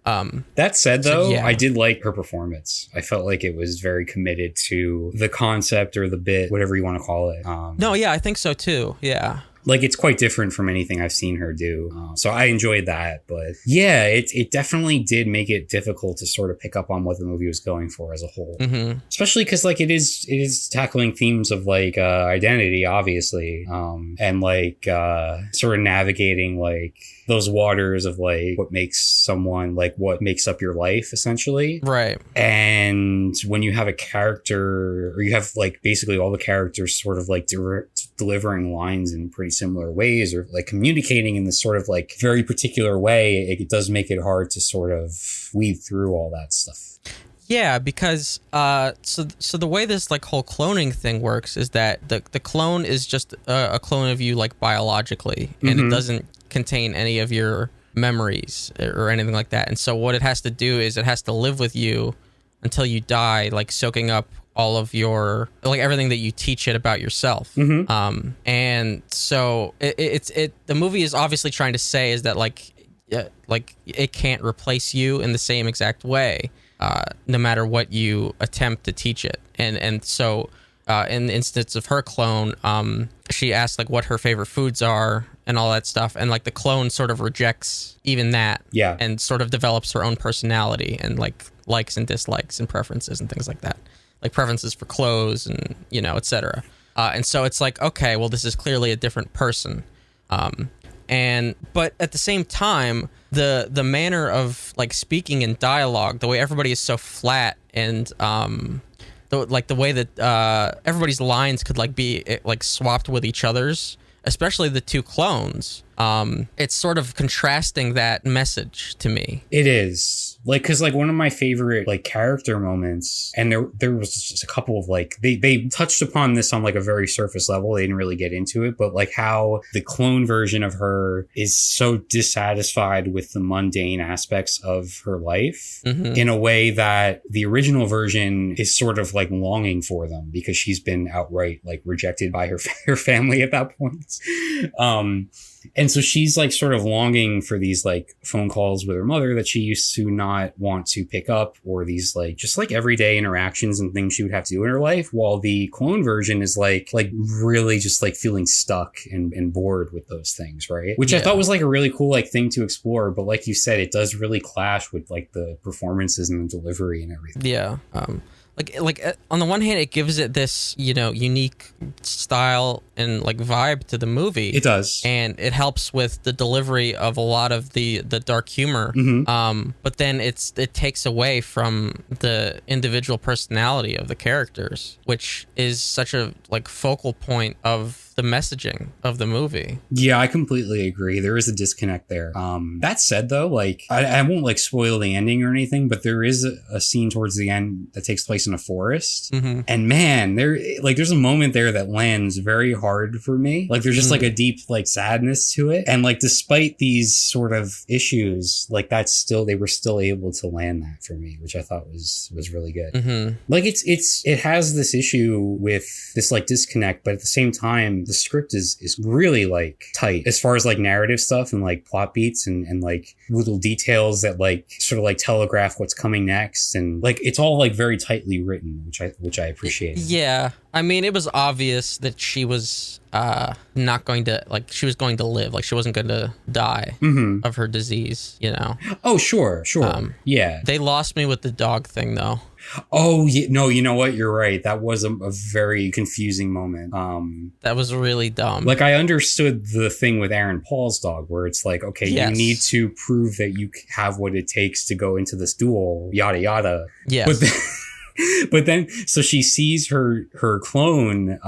Speaker 1: That said, though, I did like her performance. I felt like it was very committed to the concept or the bit, whatever you want to call it.
Speaker 2: No, yeah, I think so too. Yeah.
Speaker 1: Like, it's quite different from anything I've seen her do. So I enjoyed that. But yeah, it definitely did make it difficult to sort of pick up on what the movie was going for as a whole. Especially because like it is tackling themes of like identity, obviously. And like sort of navigating like those waters of like what makes someone, like what makes up your life, essentially.
Speaker 2: Right.
Speaker 1: And when you have a character, or you have like basically all the characters sort of like delivering lines in pretty similar ways, or like communicating in this sort of like very particular way, it does make it hard to sort of weed through all that stuff.
Speaker 2: Yeah, because so the way this like whole cloning thing works is that the clone is just a clone of you like biologically, and it doesn't contain any of your memories or anything like that. And so what it has to do is it has to live with you until you die, like soaking up all of your, like everything that you teach it about yourself. And so the movie is obviously trying to say is that like it can't replace you in the same exact way, no matter what you attempt to teach it. And so in the instance of her clone, she asks like what her favorite foods are and all that stuff, and like the clone sort of rejects even that, and sort of develops her own personality and like likes and dislikes and preferences and things like that, like preferences for clothes and etc. And so it's like, okay, well, this is clearly a different person. But at the same time, the manner of like speaking and dialogue, the way everybody is so flat, and the way that everybody's lines could like be like swapped with each other's, especially the two clones. It's sort of contrasting that message to me.
Speaker 1: It is. Like, because like one of my favorite like character moments, and there was just a couple of like they touched upon this on like a very surface level. They didn't really get into it, but like how the clone version of her is so dissatisfied with the mundane aspects of her life in a way that the original version is sort of like longing for them, because she's been outright like rejected by her family at that point. And so she's like sort of longing for these like phone calls with her mother that she used to not want to pick up, or these like just like everyday interactions and things she would have to do in her life, while the clone version is like really just like feeling stuck and bored with those things, right? Which I thought was like a really cool like thing to explore, but like you said, it does really clash with like the performances and the delivery and everything.
Speaker 2: Yeah. Like on the one hand, it gives it this, unique style and like vibe to the movie.
Speaker 1: It does.
Speaker 2: And it helps with the delivery of a lot of the dark humor. But then it takes away from the individual personality of the characters, which is such a like focal point of the messaging of the movie.
Speaker 1: Yeah, I completely agree. There is a disconnect there. That said, though, like I won't like spoil the ending or anything, but there is a scene towards the end that takes place in a forest, and man, there's a moment there that lands very hard for me. Like there's just like a deep like sadness to it, and like despite these sort of issues, like they were still able to land that for me, which I thought was really good. Like it has this issue with this like disconnect, but at the same time, the script is really like tight as far as like narrative stuff and like plot beats and like little details that like sort of like telegraph what's coming next, and like it's all like very tightly written, which I appreciate.
Speaker 2: Yeah, I mean, it was obvious that she was not going to, like, she was going to live, like she wasn't going to die of her disease, you know.
Speaker 1: Oh, sure. Yeah,
Speaker 2: they lost me with the dog thing though.
Speaker 1: Oh, yeah, no, you know what? You're right. That was a very confusing moment.
Speaker 2: That was really dumb.
Speaker 1: Like, I understood the thing with Aaron Paul's dog, where it's like, okay,
Speaker 2: yes.
Speaker 1: you need to prove that you have what it takes to go into this duel, yada yada.
Speaker 2: Yes.
Speaker 1: But then, so she sees her clone,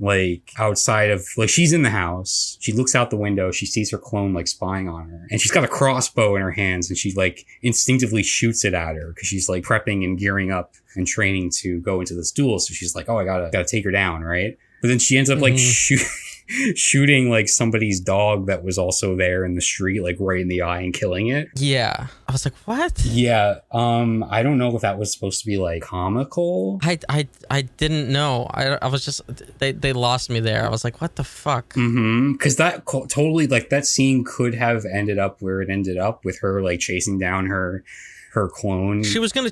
Speaker 1: like outside of, like, she's in the house. She looks out the window. She sees her clone like spying on her, and she's got a crossbow in her hands, and she like instinctively shoots it at her because she's like prepping and gearing up and training to go into this duel. So she's like, oh, I gotta take her down, right? But then she ends up like shooting like somebody's dog that was also there in the street, like right in the eye, and killing it.
Speaker 2: Yeah. I was like, what?
Speaker 1: Yeah. I don't know if that was supposed to be like comical.
Speaker 2: I didn't know. I was just, they lost me there. I was like, what the fuck?
Speaker 1: Because that totally, like, that scene could have ended up where it ended up, with her like chasing down her clone.
Speaker 2: She was gonna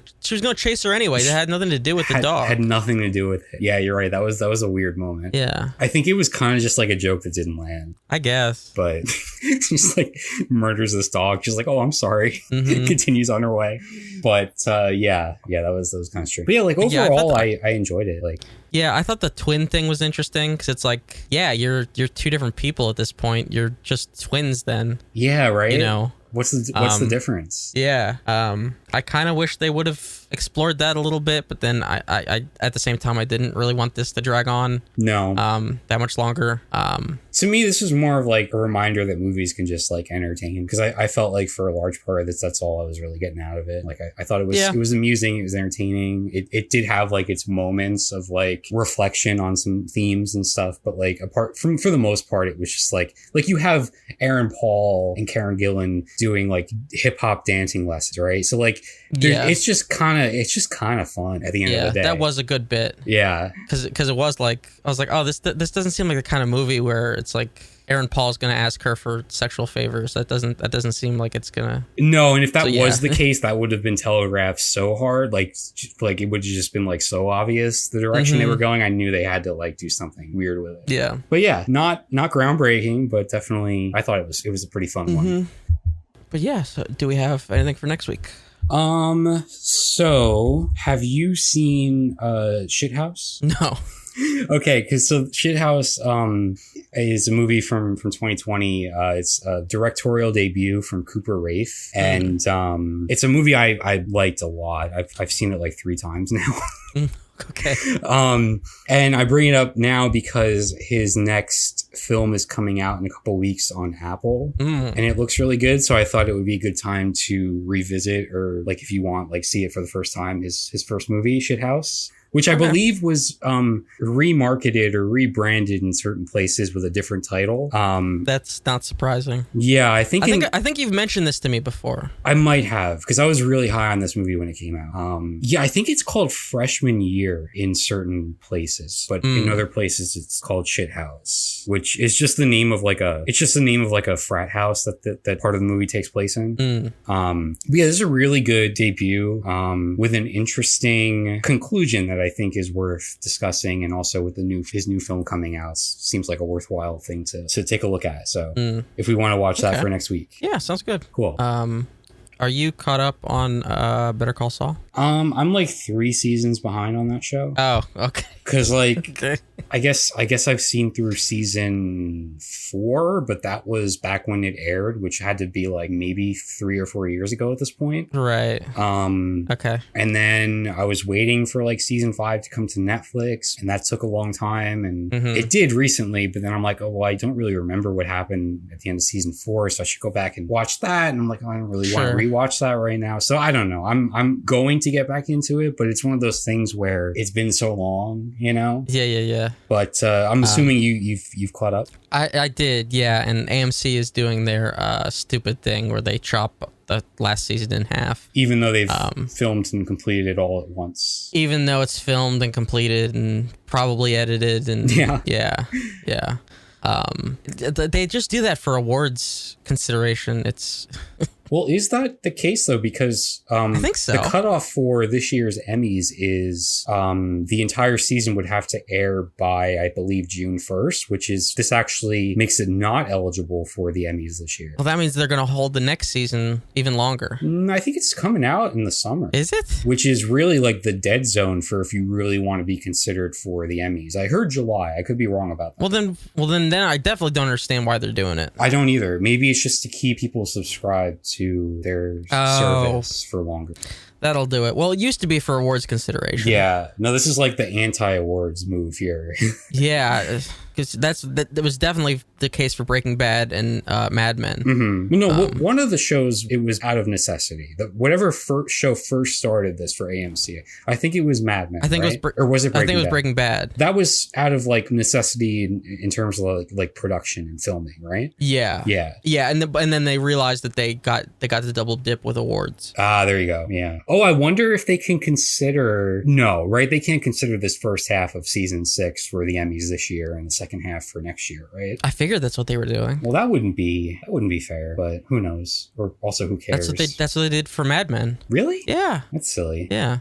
Speaker 2: chase her anyway. It had nothing to do with the dog.
Speaker 1: Had nothing to do with it. Yeah, you're right. That was a weird moment.
Speaker 2: Yeah.
Speaker 1: I think it was kind of just like a joke that didn't land,
Speaker 2: I guess.
Speaker 1: But she's like murders this dog. She's like, oh, I'm sorry. Continues on her way. But yeah, that was kind of strange. But yeah, like overall, I enjoyed it. Like,
Speaker 2: yeah, I thought the twin thing was interesting because it's like, yeah, you're two different people at this point. You're just twins then.
Speaker 1: Yeah, right.
Speaker 2: You know.
Speaker 1: What's the difference?
Speaker 2: Yeah. I kind of wish they would have explored that a little bit, but then I at the same time, I didn't really want this to drag on.
Speaker 1: No.
Speaker 2: That much longer.
Speaker 1: To me, this was more of like a reminder that movies can just like entertain, because I felt like for a large part of this, that's all I was really getting out of it. Like I thought it was amusing, it was entertaining. It did have like its moments of like reflection on some themes and stuff, but like apart from, for the most part, it was just like you have Aaron Paul and Karen Gillan doing like hip hop dancing lessons, right? So like it's just kind of fun at the end of the day.
Speaker 2: That was a good bit.
Speaker 1: Yeah,
Speaker 2: because it was like, I was like, oh, this doesn't seem like the kind of movie where it's like Aaron Paul's gonna ask her for sexual favors. That doesn't seem like it's gonna.
Speaker 1: No, and if that was the case, that would have been telegraphed so hard, like it would have just been like so obvious the direction they were going. I knew they had to like do something weird with it.
Speaker 2: Yeah,
Speaker 1: but yeah, not groundbreaking, but definitely I thought it was a pretty fun one.
Speaker 2: But yeah, so do we have anything for next week?
Speaker 1: So have you seen Shithouse?
Speaker 2: No.
Speaker 1: Okay, because so Shithouse is a movie from 2020. It's a directorial debut from Cooper Raiff, and it's a movie I liked a lot. I've seen it like 3 times now.
Speaker 2: Okay.
Speaker 1: And I bring it up now because his next film is coming out in a couple weeks on Apple, and it looks really good. So I thought it would be a good time to revisit, or like if you want, like see it for the first time, his first movie, Shithouse, which I believe was remarketed or rebranded in certain places with a different title.
Speaker 2: That's not surprising.
Speaker 1: Yeah, I think
Speaker 2: you've mentioned this to me before.
Speaker 1: I might have, because I was really high on this movie when it came out. Yeah, I think it's called Freshman Year in certain places, but in other places it's called Shithouse, which is just the name of like a frat house that part of the movie takes place in. But yeah, this is a really good debut with an interesting conclusion that I think is worth discussing, and also with his new film coming out, seems like a worthwhile thing to take a look at. So if we want to watch that for next week.
Speaker 2: Yeah, sounds good.
Speaker 1: Cool.
Speaker 2: Are you caught up on Better Call Saul?
Speaker 1: I'm like 3 seasons behind on that show.
Speaker 2: Oh, okay.
Speaker 1: Because like,
Speaker 2: okay.
Speaker 1: I guess I've seen through season 4, but that was back when it aired, which had to be like maybe 3 or 4 years ago at this point.
Speaker 2: Right. Okay.
Speaker 1: And then I was waiting for like season 5 to come to Netflix, and that took a long time, and it did recently, but then I'm like, oh, well, I don't really remember what happened at the end of season 4, so I should go back and watch that. And I'm like, oh, I don't really want to rewatch that right now. So I don't know. I'm going to get back into it, but it's one of those things where it's been so long, you know?
Speaker 2: Yeah.
Speaker 1: But I'm assuming you've caught up.
Speaker 2: I did, yeah. And AMC is doing their stupid thing where they chop the last season in half.
Speaker 1: Even though they've filmed and completed it all at once.
Speaker 2: Even though it's filmed and completed and probably edited and yeah. They just do that for awards consideration. It's
Speaker 1: well, is that the case though? Because
Speaker 2: I think so.
Speaker 1: The cutoff for this year's Emmys is the entire season would have to air by, I believe, June 1st, which is this actually makes it not eligible for the Emmys this year.
Speaker 2: Well, that means they're going to hold the next season even longer.
Speaker 1: I think it's coming out in the summer.
Speaker 2: Is it?
Speaker 1: Which is really like the dead zone for if you really want to be considered for the Emmys. I heard July. I could be wrong about that.
Speaker 2: Well, then I definitely don't understand why they're doing it.
Speaker 1: I don't either. Maybe it's just to keep people subscribed to their service for longer.
Speaker 2: That'll do it. Well, it used to be for awards consideration.
Speaker 1: Yeah. No, this is like the anti-awards move here.
Speaker 2: Yeah, because that was definitely the case for Breaking Bad and Mad Men.
Speaker 1: Mm-hmm. No, one of the shows, it was out of necessity. Whatever show first started this for AMC, I think it was Mad Men.
Speaker 2: I think
Speaker 1: right?
Speaker 2: it was,
Speaker 1: or was it Breaking Bad?
Speaker 2: I think it was Breaking Bad.
Speaker 1: That was out of like necessity in terms of like production and filming, right?
Speaker 2: Yeah, and then they realized that they got the double dip with awards.
Speaker 1: Ah, there you go. Yeah. Oh, I wonder if they can consider... No, right? They can't consider this first half of season 6 for the Emmys this year and the second half for next year, right?
Speaker 2: I figured that's what they were doing.
Speaker 1: Well, that wouldn't be fair, but who knows? Or also, who cares?
Speaker 2: That's what they did for Mad Men.
Speaker 1: Really?
Speaker 2: Yeah.
Speaker 1: That's silly.
Speaker 2: Yeah.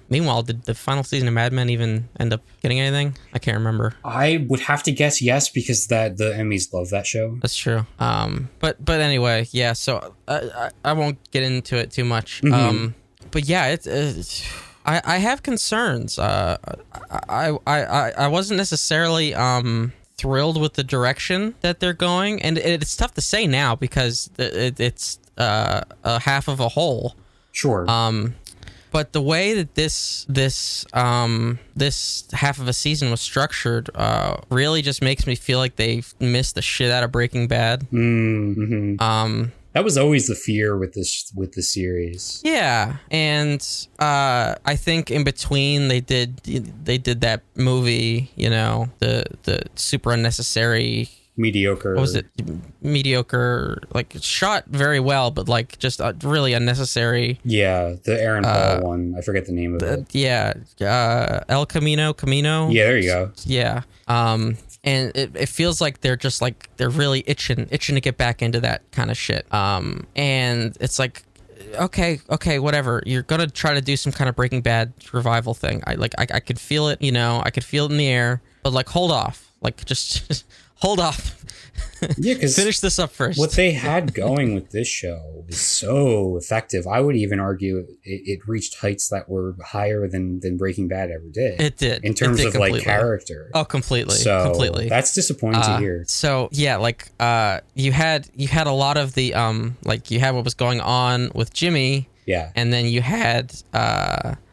Speaker 2: Meanwhile, did the final season of Mad Men even end up getting anything? I can't remember.
Speaker 1: I would have to guess yes, because the Emmys love that show.
Speaker 2: That's true. But anyway, yeah. So I won't get into it too much.
Speaker 1: Mm-hmm.
Speaker 2: But yeah, I have concerns. I wasn't necessarily thrilled with the direction that they're going, and it's tough to say now because it's a half of a whole.
Speaker 1: Sure.
Speaker 2: But the way that this half of a season was structured really just makes me feel like they've missed the shit out of Breaking Bad.
Speaker 1: Mm-hmm. That was always the fear with the series.
Speaker 2: Yeah, and I think in between they did that movie, the super unnecessary,
Speaker 1: mediocre.
Speaker 2: What was it? Mediocre, like shot very well, but like just really unnecessary.
Speaker 1: Yeah, the Aaron Paul one. I forget the name of it.
Speaker 2: Yeah, El Camino.
Speaker 1: Yeah, there you go.
Speaker 2: Yeah. And it feels like they're really itching to get back into that kind of shit. And it's like, okay, whatever. You're gonna try to do some kind of Breaking Bad revival thing. I could feel it, I could feel it in the air. But like, hold off. Like, just hold off.
Speaker 1: Yeah, because
Speaker 2: finish this up first.
Speaker 1: What they had going with this show was so effective. I would even argue it reached heights that were higher than Breaking Bad ever did.
Speaker 2: It did.
Speaker 1: In terms of like character.
Speaker 2: Oh, completely.
Speaker 1: So
Speaker 2: completely.
Speaker 1: That's disappointing to hear.
Speaker 2: So yeah, like you had a lot of the like you had what was going on with Jimmy.
Speaker 1: Yeah.
Speaker 2: And then you had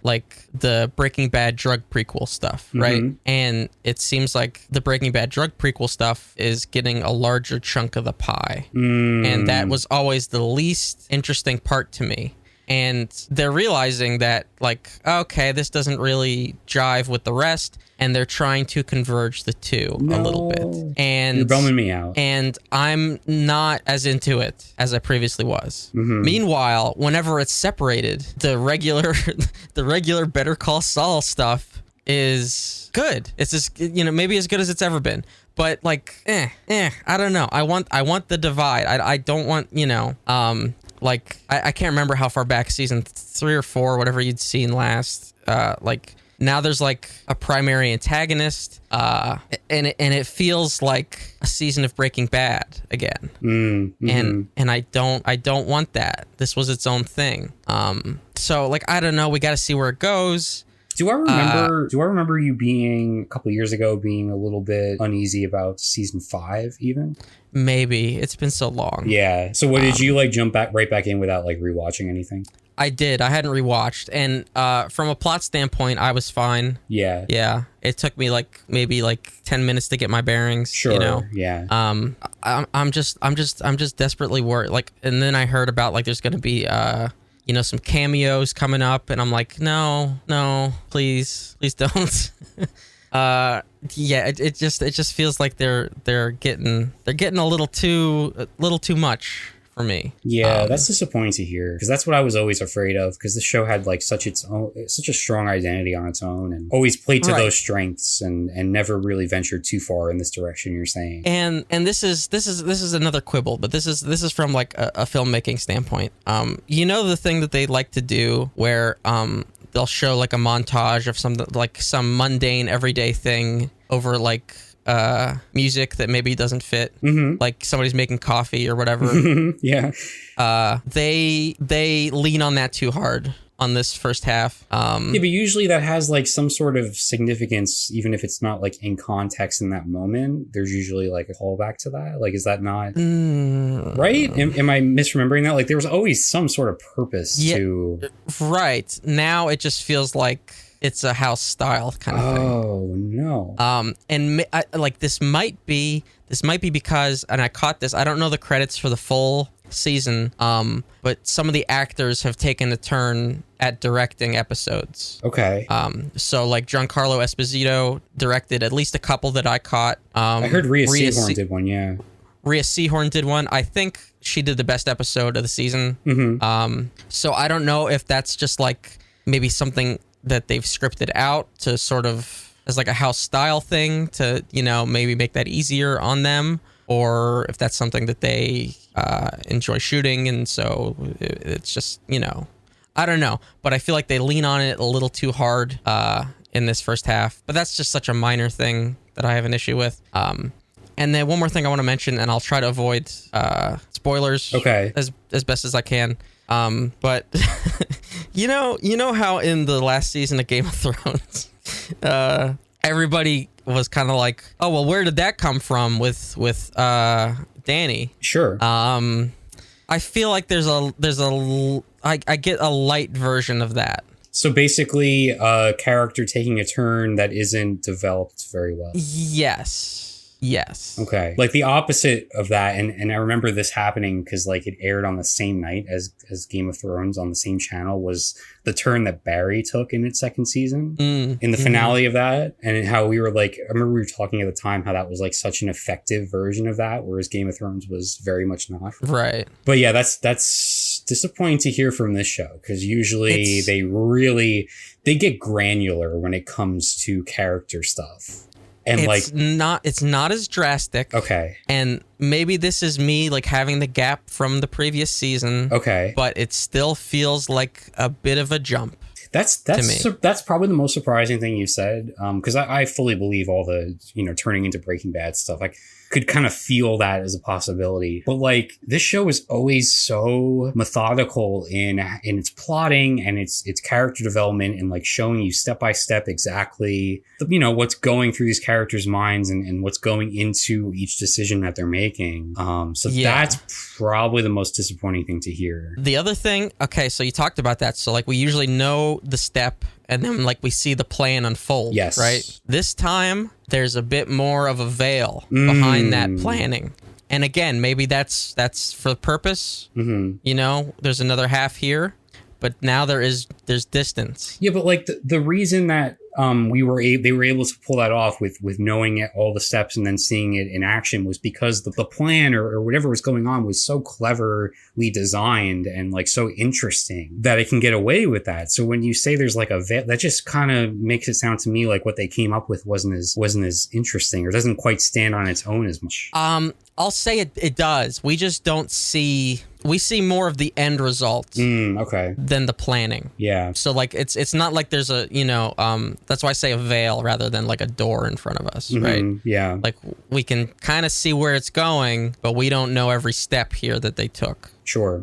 Speaker 2: like the Breaking Bad drug prequel stuff, right?
Speaker 1: Mm-hmm.
Speaker 2: And it seems like the Breaking Bad drug prequel stuff is getting a larger chunk of the pie. And that was always the least interesting part to me. And they're realizing that, like, okay, this doesn't really jive with the rest, and they're trying to converge the two a little bit. And
Speaker 1: you're bumming me out.
Speaker 2: And I'm not as into it as I previously was.
Speaker 1: Mm-hmm.
Speaker 2: Meanwhile, whenever it's separated, the regular Better Call Saul stuff is good. It's just, maybe as good as it's ever been. But like, I don't know. I want the divide. I don't want, like, I can't remember how far back, season 3 or 4, whatever you'd seen last. Like, now there's like a primary antagonist, and it feels like a season of Breaking Bad again.
Speaker 1: Mm-hmm.
Speaker 2: And I don't want that. This was its own thing. So like, I don't know. We got to see where it goes.
Speaker 1: Do I remember you being a couple years ago being a little bit uneasy about season 5 even?
Speaker 2: Maybe. It's been so long.
Speaker 1: Yeah. So what did you like jump right back in without like rewatching anything?
Speaker 2: I did. I hadn't rewatched, and from a plot standpoint, I was fine.
Speaker 1: Yeah.
Speaker 2: Yeah. It took me maybe 10 minutes to get my bearings.
Speaker 1: Sure. Yeah.
Speaker 2: I'm just desperately worried. Like, and then I heard about like there's gonna be some cameos coming up, and I'm like, no, please don't. Yeah, it just feels like they're getting a little too much for me.
Speaker 1: Yeah, that's disappointing to hear, because that's what I was always afraid of, because the show had like such a strong identity on its own, and always played to those strengths, and never really ventured too far in this direction you're saying.
Speaker 2: And this is another quibble, but this is from like a filmmaking standpoint. You know, the thing that they like to do where they'll show like a montage of some mundane everyday thing over like music that maybe doesn't fit, like somebody's making coffee or whatever.
Speaker 1: Yeah.
Speaker 2: They lean on that too hard on this first half.
Speaker 1: Yeah, but usually that has like some sort of significance, even if it's not like in context in that moment. There's usually like a callback to that. Like, is that not right? Am I misremembering that? Like, there was always some sort of purpose to.
Speaker 2: Right. Now it just feels like it's a house style kind of thing.
Speaker 1: Oh no.
Speaker 2: And like this might be because, and I caught this. I don't know the credits for the full season, but some of the actors have taken a turn at directing episodes.
Speaker 1: Okay.
Speaker 2: So like Giancarlo Esposito directed at least a couple that I caught.
Speaker 1: I heard Rhea Seehorn did one. Yeah.
Speaker 2: Rhea Seehorn did one. I think she did the best episode of the season. So I don't know if that's just like maybe something that they've scripted out to sort of as like a house style thing to, you know, maybe make that easier on them, or if that's something that they enjoy shooting, and so it's just, you know, I don't know, but I feel like they lean on it a little too hard in this first half, but that's just such a minor thing that I have an issue with. And then one more thing I want to mention, and I'll try to avoid spoilers as best as I can. But you know how in the last season of Game of Thrones, everybody was kind of like, oh well, where did that come from with Dany?
Speaker 1: Sure.
Speaker 2: I feel like I get a light version of that.
Speaker 1: So basically, a character taking a turn that isn't developed very well. Yes. Okay. Like the opposite of that, and I remember this happening because like it aired on the same night as Game of Thrones on the same channel, was the turn that Barry took in its second season in the finale of that, and how we were like, I remember we were talking at the time how that was like such an effective version of that, whereas Game of Thrones was very much not.
Speaker 2: Right.
Speaker 1: But yeah, that's disappointing to hear from this show, because usually they get granular when it comes to character stuff. And
Speaker 2: it's not as drastic.
Speaker 1: Okay.
Speaker 2: And maybe this is me like having the gap from the previous season.
Speaker 1: Okay.
Speaker 2: But it still feels like a bit of a jump.
Speaker 1: That's probably the most surprising thing you said. Because I fully believe all the, you know, turning into Breaking Bad stuff. Like, could kind of feel that as a possibility. But like, this show is always so methodical in its plotting and its character development, and like showing you step by step exactly, you know, what's going through these characters' minds and what's going into each decision that they're making. That's probably the most disappointing thing to hear.
Speaker 2: The other thing, okay, so you talked about that. So like, we usually know the step, and then like we see the plan unfold. Yes. Right. This time there's a bit more of a veil behind that planning. And again, maybe that's for purpose. You know, there's another half here, but now there's distance.
Speaker 1: Yeah, but like the reason that they were able to pull that off with knowing all the steps and then seeing it in action was because the plan or whatever was going on was so cleverly designed and like so interesting that it can get away with that. So when you say there's like a veil, that just kind of makes it sound to me like what they came up with wasn't as interesting, or doesn't quite stand on its own as much.
Speaker 2: I'll say it does. We just don't see. We see more of the end result than the planning.
Speaker 1: Yeah.
Speaker 2: So like it's not like there's a, you know, that's why I say a veil rather than like a door in front of us, right?
Speaker 1: Yeah.
Speaker 2: Like we can kind of see where it's going, but we don't know every step here that they took.
Speaker 1: Sure.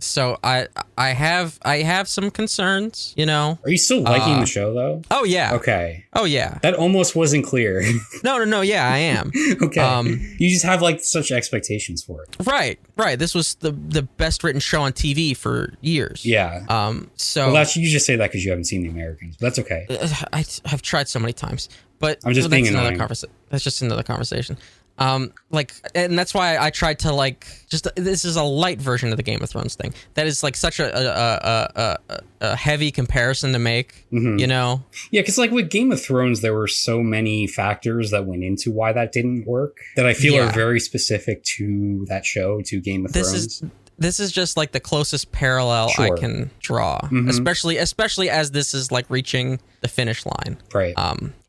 Speaker 2: So I have some concerns, you know.
Speaker 1: Are you still liking the show though?
Speaker 2: Oh yeah.
Speaker 1: Okay.
Speaker 2: Oh yeah.
Speaker 1: That almost wasn't clear.
Speaker 2: No. Yeah, I am.
Speaker 1: Okay. You just have like such expectations for it.
Speaker 2: Right. This was the best written show on TV for years.
Speaker 1: Yeah.
Speaker 2: So
Speaker 1: you just say that because you haven't seen The Americans, but that's okay.
Speaker 2: I've tried so many times, but
Speaker 1: I'm just being annoying.
Speaker 2: That's just another conversation. Like, and that's why I tried to like this is a light version of the Game of Thrones thing. That is like such a heavy comparison to make, you know?
Speaker 1: Yeah, because like with Game of Thrones, there were so many factors that went into why that didn't work that I feel are very specific to that show, to Game of Thrones.
Speaker 2: This is just like the closest parallel I can draw, especially as this is like reaching the finish line.
Speaker 1: Right.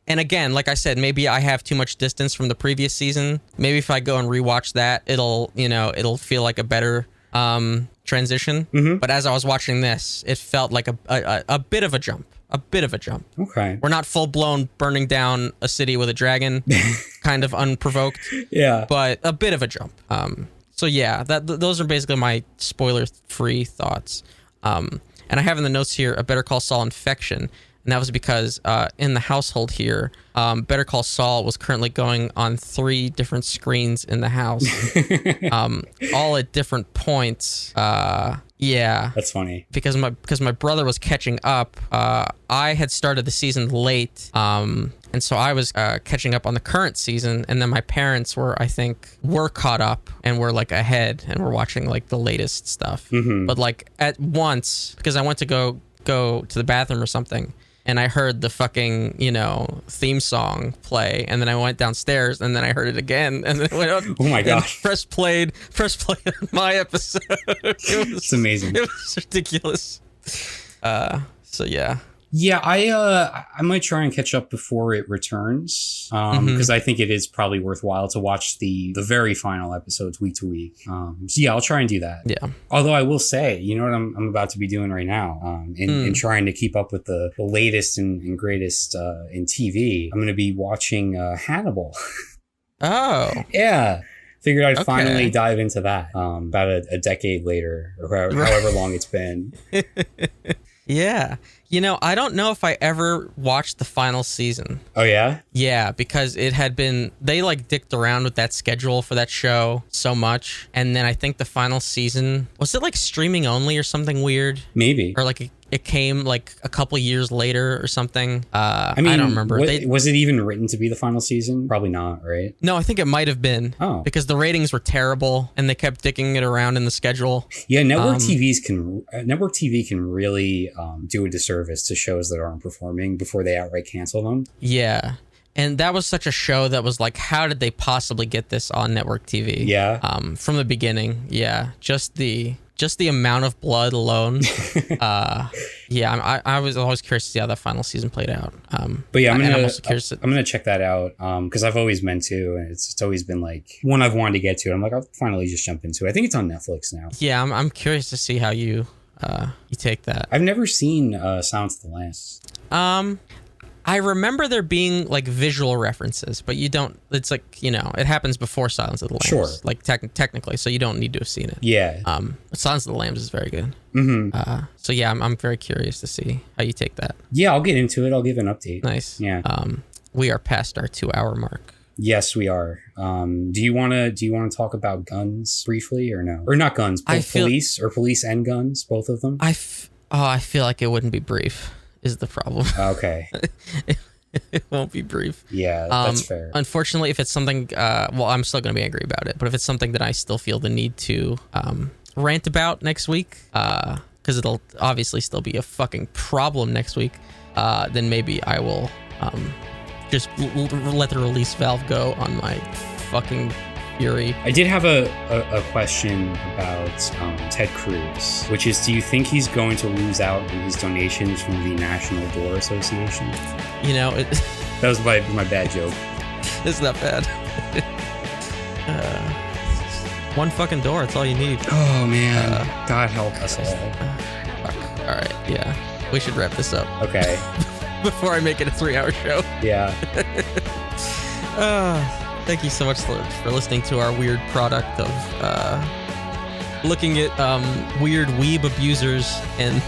Speaker 2: And again, like I said, maybe I have too much distance from the previous season. Maybe if I go and rewatch that, it'll feel like a better transition. But as I was watching this, it felt like a bit of a jump. A bit of a jump.
Speaker 1: Okay.
Speaker 2: We're not full blown burning down a city with a dragon, kind of unprovoked.
Speaker 1: Yeah.
Speaker 2: But a bit of a jump. So yeah, those are basically my spoiler-free thoughts. And I have in the notes here a Better Call Saul infection. And that was because in the household here, Better Call Saul was currently going on 3 different screens in the house, all at different points. Yeah,
Speaker 1: that's funny.
Speaker 2: Because my brother was catching up. I had started the season late, and so I was catching up on the current season. And then my parents were caught up and were like ahead and were watching like the latest stuff. But like at once, because I went to go to the bathroom or something, and I heard the fucking, theme song play, and then I went downstairs, and then I heard it again, and then it went up.
Speaker 1: Oh my god!
Speaker 2: Press played on my episode.
Speaker 1: It's amazing.
Speaker 2: It was ridiculous. So yeah.
Speaker 1: Yeah, I might try and catch up before it returns, because I think it is probably worthwhile to watch the very final episodes week to week. So yeah, I'll try and do that.
Speaker 2: Yeah.
Speaker 1: Although I will say, you know what I'm about to be doing right now, in trying to keep up with the latest and greatest in TV. I'm going to be watching Hannibal.
Speaker 2: Oh.
Speaker 1: Yeah. Figured I'd finally dive into that about a decade later, or however long it's been.
Speaker 2: Yeah. I don't know if I ever watched the final season.
Speaker 1: Oh, yeah?
Speaker 2: Yeah, because it had been... They, dicked around with that schedule for that show so much. And then I think the final season... Was it, streaming only or something weird?
Speaker 1: Maybe.
Speaker 2: Or, it came, a couple years later or something. I don't remember.
Speaker 1: Was it even written to be the final season? Probably not, right?
Speaker 2: No, I think it might have been.
Speaker 1: Oh.
Speaker 2: Because the ratings were terrible, and they kept dicking it around in the schedule.
Speaker 1: Yeah, network TV can really do a disservice to shows that aren't performing before they outright cancel them.
Speaker 2: Yeah. And that was such a show that was how did they possibly get this on network TV?
Speaker 1: Yeah.
Speaker 2: From the beginning. Yeah. Just the amount of blood alone. Yeah, I was always curious to see how that final season played out.
Speaker 1: But yeah, I'm
Speaker 2: also curious.
Speaker 1: I'm gonna check that out because I've always meant to, and it's always been one I've wanted to get to. I'm I'll finally just jump into it. I think it's on Netflix now.
Speaker 2: Yeah, I'm curious to see how you take that.
Speaker 1: I've never seen Silence of the Lambs.
Speaker 2: I remember there being visual references, but you don't. It's it happens before Silence of the Lambs.
Speaker 1: Sure.
Speaker 2: Technically, so you don't need to have seen it.
Speaker 1: Yeah.
Speaker 2: Silence of the Lambs is very good. So yeah, I'm very curious to see how you take that.
Speaker 1: Yeah, I'll get into it. I'll give an update.
Speaker 2: Nice.
Speaker 1: Yeah.
Speaker 2: We are past our 2-hour mark.
Speaker 1: Yes, we are. Do you want to talk about guns briefly or no? Or not guns, police and guns, both of them?
Speaker 2: I feel like it wouldn't be brief. Is the problem.
Speaker 1: Okay.
Speaker 2: It won't be brief.
Speaker 1: Yeah, that's fair.
Speaker 2: Unfortunately, if it's something, I'm still going to be angry about it, but if it's something that I still feel the need to rant about next week, because it'll obviously still be a fucking problem next week, then maybe I will just let the release valve go on my fucking fury.
Speaker 1: I did have a question about Ted Cruz, which is, do you think he's going to lose out on his donations from the National Door Association?
Speaker 2: That
Speaker 1: was my bad joke.
Speaker 2: It's not bad. One fucking door, that's all you need.
Speaker 1: Oh man, God help us all.
Speaker 2: Fuck. All right, yeah. We should wrap this up.
Speaker 1: Okay.
Speaker 2: Before I make it a 3-hour show.
Speaker 1: Yeah.
Speaker 2: Thank you so much for listening to our weird product of looking at weird weeb abusers and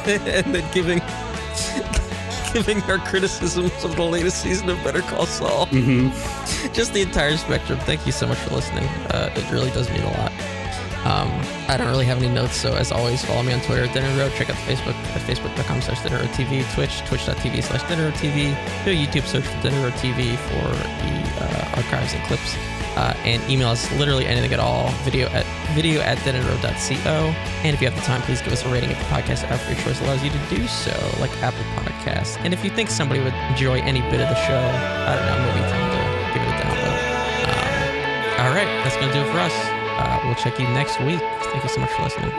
Speaker 2: then giving our criticisms of the latest season of Better Call Saul.
Speaker 1: Mm-hmm.
Speaker 2: Just the entire spectrum. Thank you so much for listening. It really does mean a lot. I don't really have any notes, so as always, follow me on Twitter at DeadEndRoad. Check out the Facebook at facebook.com/DeadEndRoadTV, twitch.tv/DeadEndRoadTV. Do a YouTube search for DeadEndRoad TV for the archives and clips. And email us literally anything at all, video at deadendroad.co. And if you have the time, please give us a rating at the podcast app your choice allows you to do so, like Apple Podcasts. And if you think somebody would enjoy any bit of the show, I don't know, maybe time to give it a download. All right, that's going to do it for us. We'll check you next week. Thank you so much for listening.